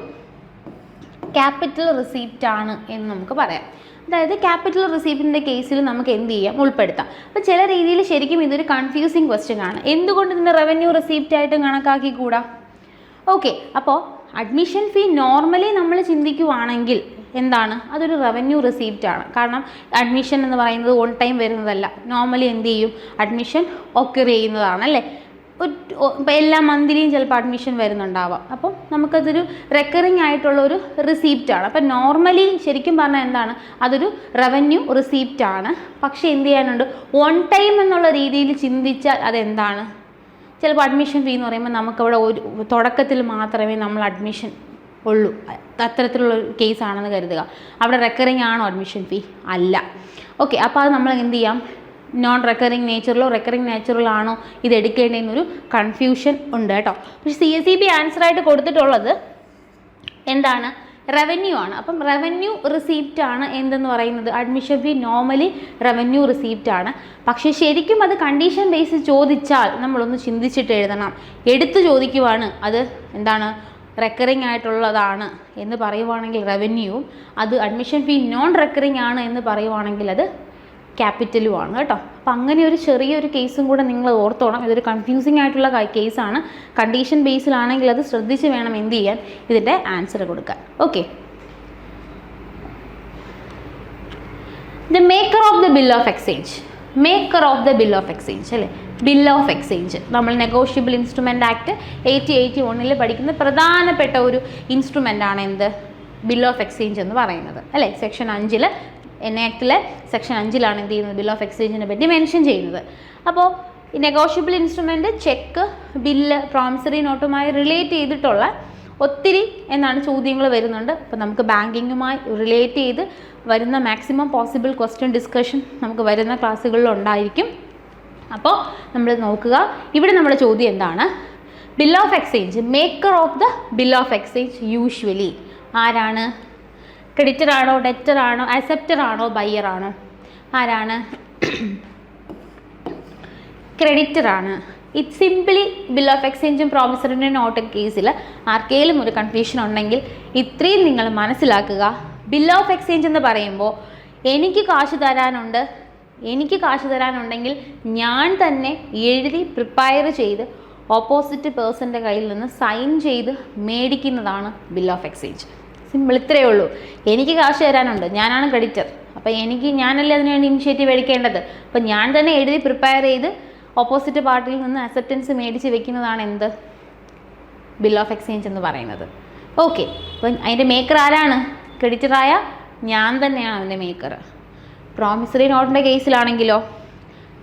ക്യാപിറ്റൽ റെസിപ്റ്റ് ആണ് എന്ന് നമുക്ക് പറയാം. അതായത് ക്യാപിറ്റൽ റെസിപ്റ്റിൻ്റെ കേസിൽ നമുക്ക് എന്ത് ചെയ്യാം, ഉൾപ്പെടുത്താം. അപ്പോൾ ചില രീതിയിൽ ശരിക്കും ഇതൊരു കൺഫ്യൂസിങ് ക്വസ്റ്റ്യൻ ആണ്. എന്തുകൊണ്ട് ഇതിൻ്റെ റവന്യൂ റെസിപ്റ്റ് ആയിട്ട് കണക്കാക്കിക്കൂടാ? ഓക്കെ, അപ്പോൾ അഡ്മിഷൻ ഫീ നോർമലി നമ്മൾ ചിന്തിക്കുവാണെങ്കിൽ എന്താണ്, അതൊരു റവന്യൂ റെസിപ്റ്റ് ആണ്. കാരണം അഡ്മിഷൻ എന്ന് പറയുന്നത് ഓൺ ടൈം വരുന്നതല്ല. നോർമലി എന്ത് ചെയ്യും, അഡ്മിഷൻ ഒക്കർ ചെയ്യുന്നതാണ് അല്ലേ. ഇപ്പോൾ എല്ലാ മന്ത്ലിയും ചിലപ്പോൾ അഡ്മിഷൻ വരുന്നുണ്ടാവാം. അപ്പം നമുക്കതൊരു റെക്കറിങ് ആയിട്ടുള്ളൊരു റിസീപ്റ്റാണ്. അപ്പം നോർമലി ശരിക്കും പറഞ്ഞാൽ എന്താണ്, അതൊരു റവന്യൂ റിസീപ്റ്റാണ്. പക്ഷേ എന്ത് ചെയ്യാനുണ്ട്, വൺ ടൈം എന്നുള്ള രീതിയിൽ ചിന്തിച്ചാൽ അതെന്താണ്, ചിലപ്പോൾ അഡ്മിഷൻ ഫീ എന്ന് പറയുമ്പോൾ നമുക്കവിടെ ഒരു തുടക്കത്തിൽ മാത്രമേ നമ്മൾ അഡ്മിഷൻ ഉള്ളൂ, അത്തരത്തിലുള്ള കേസാണെന്ന് കരുതുക. അവിടെ റെക്കറിങ് ആണോ അഡ്മിഷൻ ഫീ? അല്ല. ഓക്കെ, അപ്പോൾ അത് നമ്മൾ എന്ത് ചെയ്യാം, നോൺ റെക്കറിങ് നേച്ചറിലോ റെക്കറിങ് നേച്ചറിലോ ആണോ ഇത് എടുക്കേണ്ടതെന്നൊരു കൺഫ്യൂഷൻ ഉണ്ട് കേട്ടോ. പക്ഷേ CSEB ആൻസറായിട്ട് കൊടുത്തിട്ടുള്ളത് എന്താണ്, റവന്യൂ ആണ്. അപ്പം റവന്യൂ റിസീപ്റ്റ് ആണ് എന്തെന്ന് പറയുന്നത്, admission fee normally revenue receipt ആണ്. പക്ഷേ ശരിക്കും അത് കണ്ടീഷൻ ബേസ് ചോദിച്ചാൽ നമ്മളൊന്ന് ചിന്തിച്ചിട്ട് എഴുതണം. എടുത്തു ചോദിക്കുവാണ് അത് എന്താണ്, റെക്കറിങ് ആയിട്ടുള്ളതാണ് എന്ന് പറയുവാണെങ്കിൽ റവന്യൂവും, അത് അഡ്മിഷൻ ഫീ നോൺ റെക്കറിങ് ആണ് എന്ന് പറയുവാണെങ്കിൽ അത് ക്യാപിറ്റലുമാണ് കേട്ടോ. അപ്പം അങ്ങനെ ഒരു ചെറിയൊരു കേസും കൂടെ നിങ്ങൾ ഓർത്തോണം. ഇതൊരു കൺഫ്യൂസിങ് ആയിട്ടുള്ള കേസാണ്. കണ്ടീഷൻ ബേസിലാണെങ്കിൽ അത് ശ്രദ്ധിച്ച് വേണം എന്ത് ചെയ്യാൻ, ഇതിൻ്റെ ആൻസർ കൊടുക്കാൻ. Okay, the maker of the bill of exchange. Maker of the bill of exchange അല്ലേ, ബിൽ ഓഫ് എക്സ്ചേഞ്ച് നമ്മൾ നെഗോഷ്യബിൾ ഇൻസ്ട്രുമെൻ്റ് ആക്ട് 8081 പഠിക്കുന്ന പ്രധാനപ്പെട്ട ഒരു ഇൻസ്ട്രുമെൻ്റ് ആണ് എന്ത്, ബിൽ ഓഫ് എക്സ്ചേഞ്ച് എന്ന് പറയുന്നത് അല്ലേ. സെക്ഷൻ 5 ആക്ടിലെ സെക്ഷൻ 5 എന്ത് ചെയ്യുന്നത്, ബിൽ ഓഫ് എക്സ്ചേഞ്ചിനെ പറ്റി മെൻഷൻ ചെയ്യുന്നത്. അപ്പോൾ ഈ negotiable instrument cheque, bill, promissory നോട്ടുമായി റിലേറ്റ് ചെയ്തിട്ടുള്ള ഒത്തിരി എന്താണ് ചോദ്യങ്ങൾ വരുന്നുണ്ട്. അപ്പോൾ നമുക്ക് ബാങ്കിങ്ങുമായി റിലേറ്റ് ചെയ്ത് വരുന്ന മാക്സിമം പോസിബിൾ ക്വസ്റ്റ്യൻ ഡിസ്കഷൻ നമുക്ക് വരുന്ന ക്ലാസ്സുകളിൽ ഉണ്ടായിരിക്കും. അപ്പോൾ നമ്മൾ നോക്കുക, ഇവിടെ നമ്മുടെ ചോദ്യം എന്താണ്, bill of exchange, maker of the bill of exchange usually ആരാണ്, ക്രെഡിറ്റർ ആണോ, ഡെറ്റർ ആണോ, അക്സെപ്റ്റർ ആണോ, ബയ്യർ ആണോ? ആരാണ്, ക്രെഡിറ്റർ ആണ്. ഇത് സിംപിളി ബിൽ ഓഫ് എക്സ്ചേഞ്ചും പ്രോമിസറി നോട്ട് കേസിൽ ആർക്കെങ്കിലും ഒരു കൺഫ്യൂഷൻ ഉണ്ടെങ്കിൽ ഇത്രയും നിങ്ങൾ മനസ്സിലാക്കുക. ബിൽ ഓഫ് എക്സ്ചേഞ്ച് എന്ന് പറയുമ്പോൾ എനിക്ക് കാശ് തരാനുണ്ടെങ്കിൽ ഞാൻ തന്നെ എഴുതി പ്രിപ്പയർ ചെയ്ത് ഓപ്പോസിറ്റ് പേഴ്സൻ്റെ കയ്യിൽ നിന്ന് സൈൻ ചെയ്ത് മേടിക്കുന്നതാണ് ബിൽ ഓഫ് എക്സ്ചേഞ്ച്. സിമ്പിൾ, ഇത്രയേ ഉള്ളൂ. എനിക്ക് കാശ് തരാനുണ്ട്, ഞാനാണ് ക്രെഡിറ്റർ, അപ്പോൾ ഞാനല്ലേ അതിനുവേണ്ടി ഇനിഷ്യേറ്റീവ് എടുക്കേണ്ടത്. അപ്പോൾ ഞാൻ തന്നെ എഴുതി പ്രിപ്പയർ ചെയ്ത് ഓപ്പോസിറ്റ് പാർട്ടിയിൽ നിന്ന് അക്സെപ്റ്റൻസ് മേടിച്ച് വെക്കുന്നതാണ് എന്ത്, ബിൽ ഓഫ് എക്സ്ചേഞ്ച് എന്ന് പറയുന്നത്. ഓക്കെ, അപ്പം അതിൻ്റെ മേക്കർ ആരാണ്, ക്രെഡിറ്ററായ ഞാൻ തന്നെയാണ് അതിൻ്റെ മേക്കർ. പ്രോമിസറി നോട്ടിൻ്റെ കേസിലാണെങ്കിലോ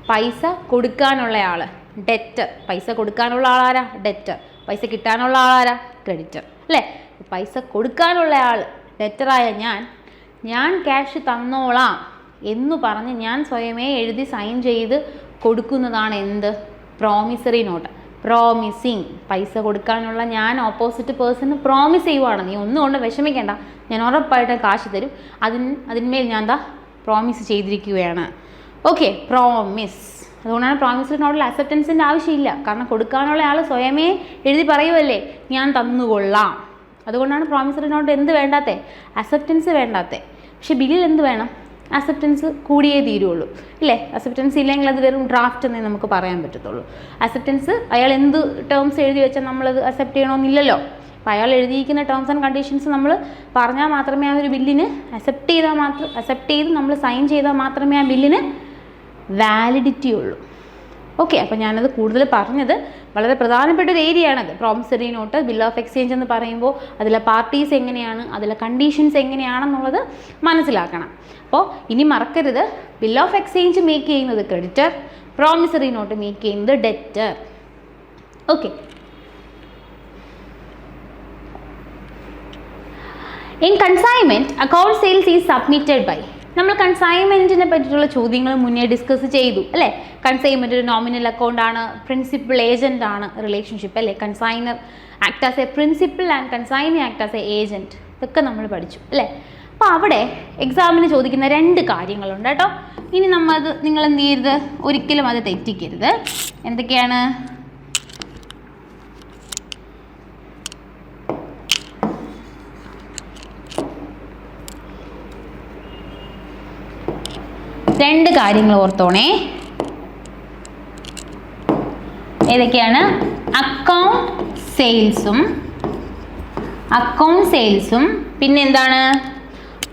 പൈസ കൊടുക്കാനുള്ള ആൾ ഡെറ്റർ, പൈസ കൊടുക്കാനുള്ള ആളാരാ, ഡെറ്റർ, പൈസ കിട്ടാനുള്ള ആളാരാ, ക്രെഡിറ്റർ അല്ലേ. പൈസ കൊടുക്കാനുള്ള ആൾ ഡെറ്ററായ ഞാൻ ക്യാഷ് തന്നോളാം എന്ന് പറഞ്ഞ് ഞാൻ സ്വയമേ എഴുതി സൈൻ ചെയ്ത് കൊടുക്കുന്നതാണ് എന്ത്, പ്രോമിസറി നോട്ട്. പ്രോമിസിങ്, പൈസ കൊടുക്കാനുള്ള ഞാൻ ഓപ്പോസിറ്റ് പേഴ്സണ് പ്രോമിസ് ചെയ്യുവാണ്, നീ ഒന്നും കൊണ്ട് വിഷമിക്കേണ്ട, ഞാൻ ഉറപ്പായിട്ട് കാശ് തരും, അതിന്മേൽ ഞാൻ പ്രോമിസ് ചെയ്തിരിക്കുകയാണ്. Okay, promise. അതുകൊണ്ടാണ് പ്രോമിസറി നോട്ടിൽ അക്സെപ്റ്റൻസിൻ്റെ ആവശ്യമില്ല. കാരണം കൊടുക്കാനുള്ള ആൾ സ്വയമേ എഴുതി പറയുമല്ലേ, ഞാൻ തന്നുകൊള്ളാം. അതുകൊണ്ടാണ് പ്രോമിസറി നോട്ട് എന്ത് വേണ്ടാത്തേ, അക്സെപ്റ്റൻസ് വേണ്ടാത്തേ. പക്ഷെ ബില്ലിൽ എന്ത് വേണം, അക്സെപ്റ്റൻസ് കൂടിയേ തീരുള്ളൂ ഇല്ലേ. അക്സെപ്റ്റൻസ് ഇല്ലെങ്കിൽ അത് വെറും ഡ്രാഫ്റ്റ് എന്നേ നമുക്ക് പറയാൻ പറ്റത്തുള്ളൂ. അക്സെപ്റ്റൻസ് അയാൾ എന്ത് ടേംസ് എഴുതി വെച്ചാൽ നമ്മളത് അക്സെപ്റ്റ് ചെയ്യണമെന്നില്ലല്ലോ. അപ്പോൾ അയാൾ എഴുതിയിരിക്കുന്ന ടേംസ് ആൻഡ് കണ്ടീഷൻസ് നമ്മൾ പറഞ്ഞാൽ മാത്രമേ ആ ഒരു ബില്ലിന് അക്സെപ്റ്റ് ചെയ്ത് നമ്മൾ സൈൻ ചെയ്താൽ മാത്രമേ ആ ബില്ലിന് വാലിഡിറ്റി ഉള്ളൂ. ഓക്കെ, അപ്പോൾ ഞാനത് കൂടുതൽ പറഞ്ഞത് വളരെ പ്രധാനപ്പെട്ട ഒരു ഏരിയ ആണത്. Promissory note, bill of exchange എന്ന് പറയുമ്പോൾ അതിലെ പാർട്ടീസ് എങ്ങനെയാണ്, അതിലെ കണ്ടീഷൻസ് എങ്ങനെയാണെന്നുള്ളത് മനസ്സിലാക്കണം. അപ്പോൾ ഇനി മറക്കരുത്, ബിൽ ഓഫ് എക്സ്ചേഞ്ച് മേക്ക് ചെയ്യുന്നത് ക്രെഡിറ്റർ, പ്രോമിസറി നോട്ട് മേക്ക് ചെയ്യുന്നത് debtor. Okay, in consignment account sales is submitted by. നമ്മൾ കൺസൈൻമെൻറ്റിനെ പറ്റിയിട്ടുള്ള ചോദ്യങ്ങൾ മുന്നേ ഡിസ്കസ് ചെയ്തു അല്ലേ. കൺസൈൻമെൻറ്റ് ഒരു നോമിനൽ അക്കൗണ്ട് ആണ്, പ്രിൻസിപ്പൽ ഏജൻ്റ് ആണ് റിലേഷൻഷിപ്പ് അല്ലേ. Consignor act as A principal and consignee act as A agent, ഇതൊക്കെ നമ്മൾ പഠിച്ചു അല്ലേ. അപ്പോൾ അവിടെ എക്സാമിന് ചോദിക്കുന്ന 2 കാര്യങ്ങളുണ്ട് കേട്ടോ. ഇനി നിങ്ങൾ എന്ത് ചെയ്യരുത്, ഒരിക്കലും അത് തെറ്റിക്കരുത്. എന്തൊക്കെയാണ്? രണ്ട് കാര്യങ്ങൾ ഓർത്തോണേ. ഏതൊക്കെയാണ്? അക്കൗണ്ട് സെയിൽസും പിന്നെ എന്താണ്?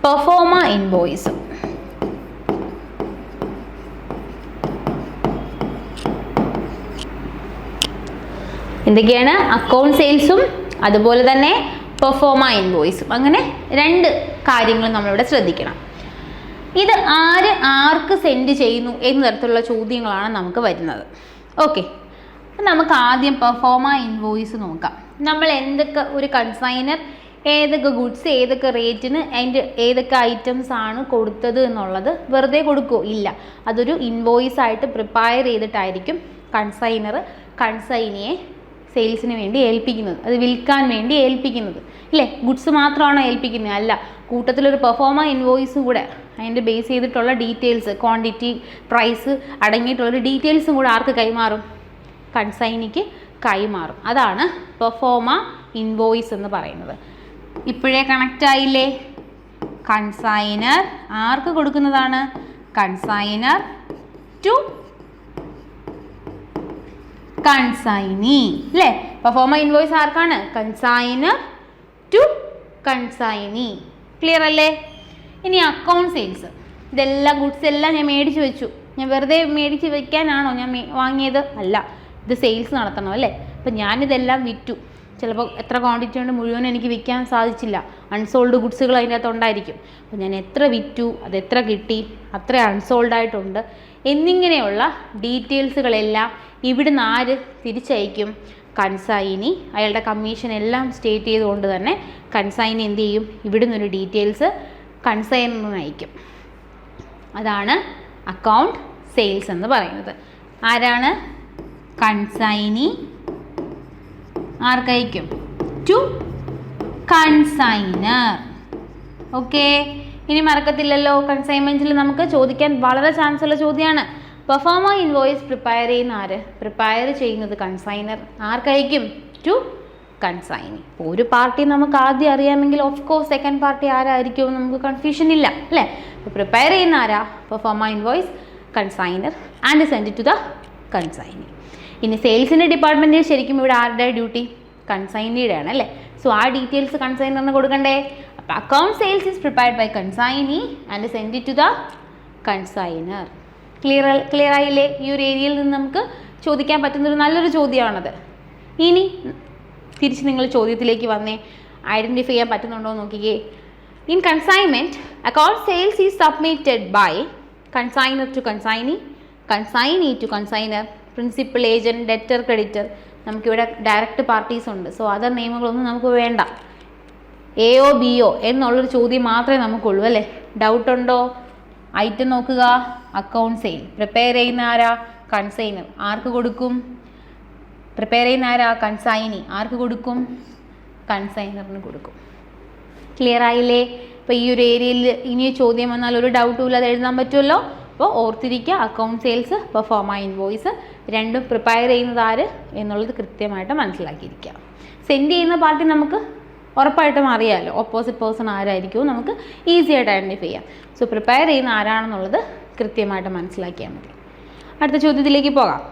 പെർഫോമ ഇൻവോയ്സും. എന്തൊക്കെയാണ്? അക്കൗണ്ട് സെയിൽസും അതുപോലെ തന്നെ പെർഫോമ ഇൻവോയ്സും. അങ്ങനെ 2 കാര്യങ്ങൾ നമ്മളിവിടെ ശ്രദ്ധിക്കണം. ഇത് ആർക്ക് സെൻഡ് ചെയ്യുന്നു എന്ന തരത്തിലുള്ള ചോദ്യങ്ങളാണ് നമുക്ക് വരുന്നത്. ഓക്കെ, അപ്പം നമുക്ക് ആദ്യം പെർഫോമ ഇൻവോയ്സ് നോക്കാം. നമ്മൾ എന്തൊക്കെ ഒരു കൺസൈനർ ഏതൊക്കെ ഗുഡ്സ് ഏതൊക്കെ റേറ്റിന് അതിൻ്റെ ഏതൊക്കെ ഐറ്റംസ് ആണ് കൊടുത്തത് എന്നുള്ളത് വെറുതെ കൊടുക്കുമോ? ഇല്ല. അതൊരു ഇൻവോയ്സ് ആയിട്ട് പ്രിപ്പയർ ചെയ്തിട്ടായിരിക്കും കൺസൈനിയെ സെയിൽസിന് വേണ്ടി ഏൽപ്പിക്കുന്നത്, അത് വിൽക്കാൻ വേണ്ടി ഏൽപ്പിക്കുന്നത് ഇല്ലേ. ഗുഡ്സ് മാത്രമാണോ ഏൽപ്പിക്കുന്നത്? അല്ല, കൂട്ടത്തിലൊരു പെർഫോമ ഇൻവോയ്സും കൂടെ അതിൻ്റെ ബേസ് ചെയ്തിട്ടുള്ള ഡീറ്റെയിൽസ്, ക്വാണ്ടിറ്റി, പ്രൈസ് അടങ്ങിയിട്ടുള്ളൊരു ഡീറ്റെയിൽസും കൂടെ ആർക്ക് കൈമാറും? കൺസൈനിക്ക് കൈമാറും. അതാണ് പെർഫോമ ഇൻവോയ്സ് എന്ന് പറയുന്നത്. ഇപ്പോഴേ കണക്റ്റ് ആയില്ലേ? കൺസൈനർ ആർക്ക് കൊടുക്കുന്നതാണ്? കൺസൈനർ ടു കൺസൈനി അല്ലേ. പെർഫോമ ഇൻവോയ്സ് ആർക്കാണ്? Consignor to consignee. ക്ലിയർ അല്ലേ? ഇനി അക്കൗണ്ട് സെയിൽസ്, ഇതെല്ലാം ഗുഡ്സ് എല്ലാം ഞാൻ മേടിച്ച് വെച്ചു. ഞാൻ വെറുതെ മേടിച്ച് വെക്കാനാണോ ഞാൻ വാങ്ങിയത്? അല്ല, ഇത് സെയിൽസ് നടത്തണം അല്ലേ. അപ്പം ഞാനിതെല്ലാം വിറ്റു. ചിലപ്പോൾ എത്ര ക്വാണ്ടിറ്റി കൊണ്ട് മുഴുവൻ എനിക്ക് വിൽക്കാൻ സാധിച്ചില്ല, അൺസോൾഡ് ഗുഡ്സുകൾ അതിൻ്റെ അകത്ത് ഉണ്ടായിരിക്കും. അപ്പോൾ ഞാൻ എത്ര വിറ്റു, അതെത്ര കിട്ടി, അത്ര അൺസോൾഡ് ആയിട്ടുണ്ട് എന്നിങ്ങനെയുള്ള ഡീറ്റെയിൽസുകളെല്ലാം ഇവിടുന്ന് ആര് തിരിച്ചയക്കും? കൺസൈനി. അയാളുടെ കമ്മീഷൻ എല്ലാം സ്റ്റേറ്റ് ചെയ്തുകൊണ്ട് തന്നെ കൺസൈനി എന്ത് ചെയ്യും? ഇവിടുന്നൊരു ഡീറ്റെയിൽസ് കൺസൈനറിന് അയക്കും. അതാണ് അക്കൗണ്ട് സെയിൽസ് എന്ന് പറയുന്നത്. ആരാണ്? കൺസൈനി ആർക്കയക്കും? To consignor. ഓക്കെ, ഇനി മറക്കത്തില്ലല്ലോ, കൺസൈൻമെൻറ്റിൽ നമുക്ക് ചോദിക്കാൻ വളരെ ചാൻസ് ഉള്ള ചോദ്യമാണ്. പെർഫോമ ഇൻവോയ്സ് പ്രിപ്പയർ ചെയ്യുന്നത് കൺസൈനർ ആർക്കയക്കും? To consignee. ഇപ്പോൾ ഒരു പാർട്ടി നമുക്ക് ആദ്യം അറിയാമെങ്കിൽ ഓഫ് കോഴ്സ് സെക്കൻഡ് പാർട്ടി ആരായിരിക്കും നമുക്ക് കൺഫ്യൂഷൻ ഇല്ല അല്ലേ. അപ്പോൾ പ്രിപ്പയർ ചെയ്യുന്ന ആരാ? Proforma invoice consignor and send to the consignee. ഇനി സെയിൽസിൻ്റെ ഡിപ്പാർട്ട്മെൻറ്റിൽ ശരിക്കും ഇവിടെ ആരുടെ ഡ്യൂട്ടി? കൺസൈനിയുടെ ആണ് അല്ലേ. സോ ആ ഡീറ്റെയിൽസ് കൺസൈനറിന് കൊടുക്കണ്ടേ. അപ്പോൾ account sales is prepared by consignee and send to the consignor. Clear ആയില്ലേ? ഈ ഒരു ഏരിയയിൽ നിന്ന് നമുക്ക് ചോദിക്കാൻ പറ്റുന്നൊരു നല്ലൊരു ചോദ്യമാണത്. ഇനി തിരിച്ച് നിങ്ങൾ ചോദ്യത്തിലേക്ക് വന്നേ, ഐഡൻറ്റിഫൈ ചെയ്യാൻ പറ്റുന്നുണ്ടോ എന്ന് നോക്കിക്കേ. In consignment account sales is submitted by consignor to consignee, consignee to consignor, principal agent, debtor, creditor. നമുക്കിവിടെ ഡയറക്റ്റ് പാർട്ടീസ് ഉണ്ട്. സോ അതർ നെയിമുകളൊന്നും നമുക്ക് വേണ്ട. എയോ ബിയോ എന്നുള്ളൊരു ചോദ്യം മാത്രമേ നമുക്കുള്ളൂ അല്ലേ. ഡൗട്ടുണ്ടോ? ഐറ്റം നോക്കുക. അക്കൗണ്ട് സെയിൽ പ്രിപ്പയർ ചെയ്യുന്ന ആരാ? കൺസൈനർ. ആർക്ക് കൊടുക്കും? പ്രിപ്പയർ ചെയ്യുന്ന ആരാ? കൺസൈനി. ആർക്ക് കൊടുക്കും? കൺസൈനറിന് കൊടുക്കും. ക്ലിയർ ആയില്ലേ? അപ്പോൾ ഈ ഒരു ഏരിയയിൽ ഇനി ചോദ്യം വന്നാൽ ഒരു ഡൗട്ടും ഇല്ലാതെ എഴുതാൻ പറ്റുമല്ലോ. അപ്പോൾ ഓർത്തിരിക്കുക, അക്കൗണ്ട് സെയിൽസ്, പെർഫോമ ഇൻവോയ്സ് രണ്ടും പ്രിപ്പയർ ചെയ്യുന്നത് ആര് എന്നുള്ളത് കൃത്യമായിട്ട് മനസ്സിലാക്കിയിരിക്കുക. സെൻഡ് ചെയ്യുന്ന പാർട്ടി നമുക്ക് ഉറപ്പായിട്ടും അറിയാമല്ലോ, ഓപ്പോസിറ്റ് പേഴ്സൺ ആരായിരിക്കുമോ നമുക്ക് ഈസി ആയിട്ട് ഐഡൻറ്റിഫൈ ചെയ്യാം. സോ പ്രിപ്പയർ ചെയ്യുന്ന ആരാണെന്നുള്ളത് കൃത്യമായിട്ട് മനസ്സിലാക്കിയാൽ മതി. അടുത്ത ചോദ്യത്തിലേക്ക് പോകാം.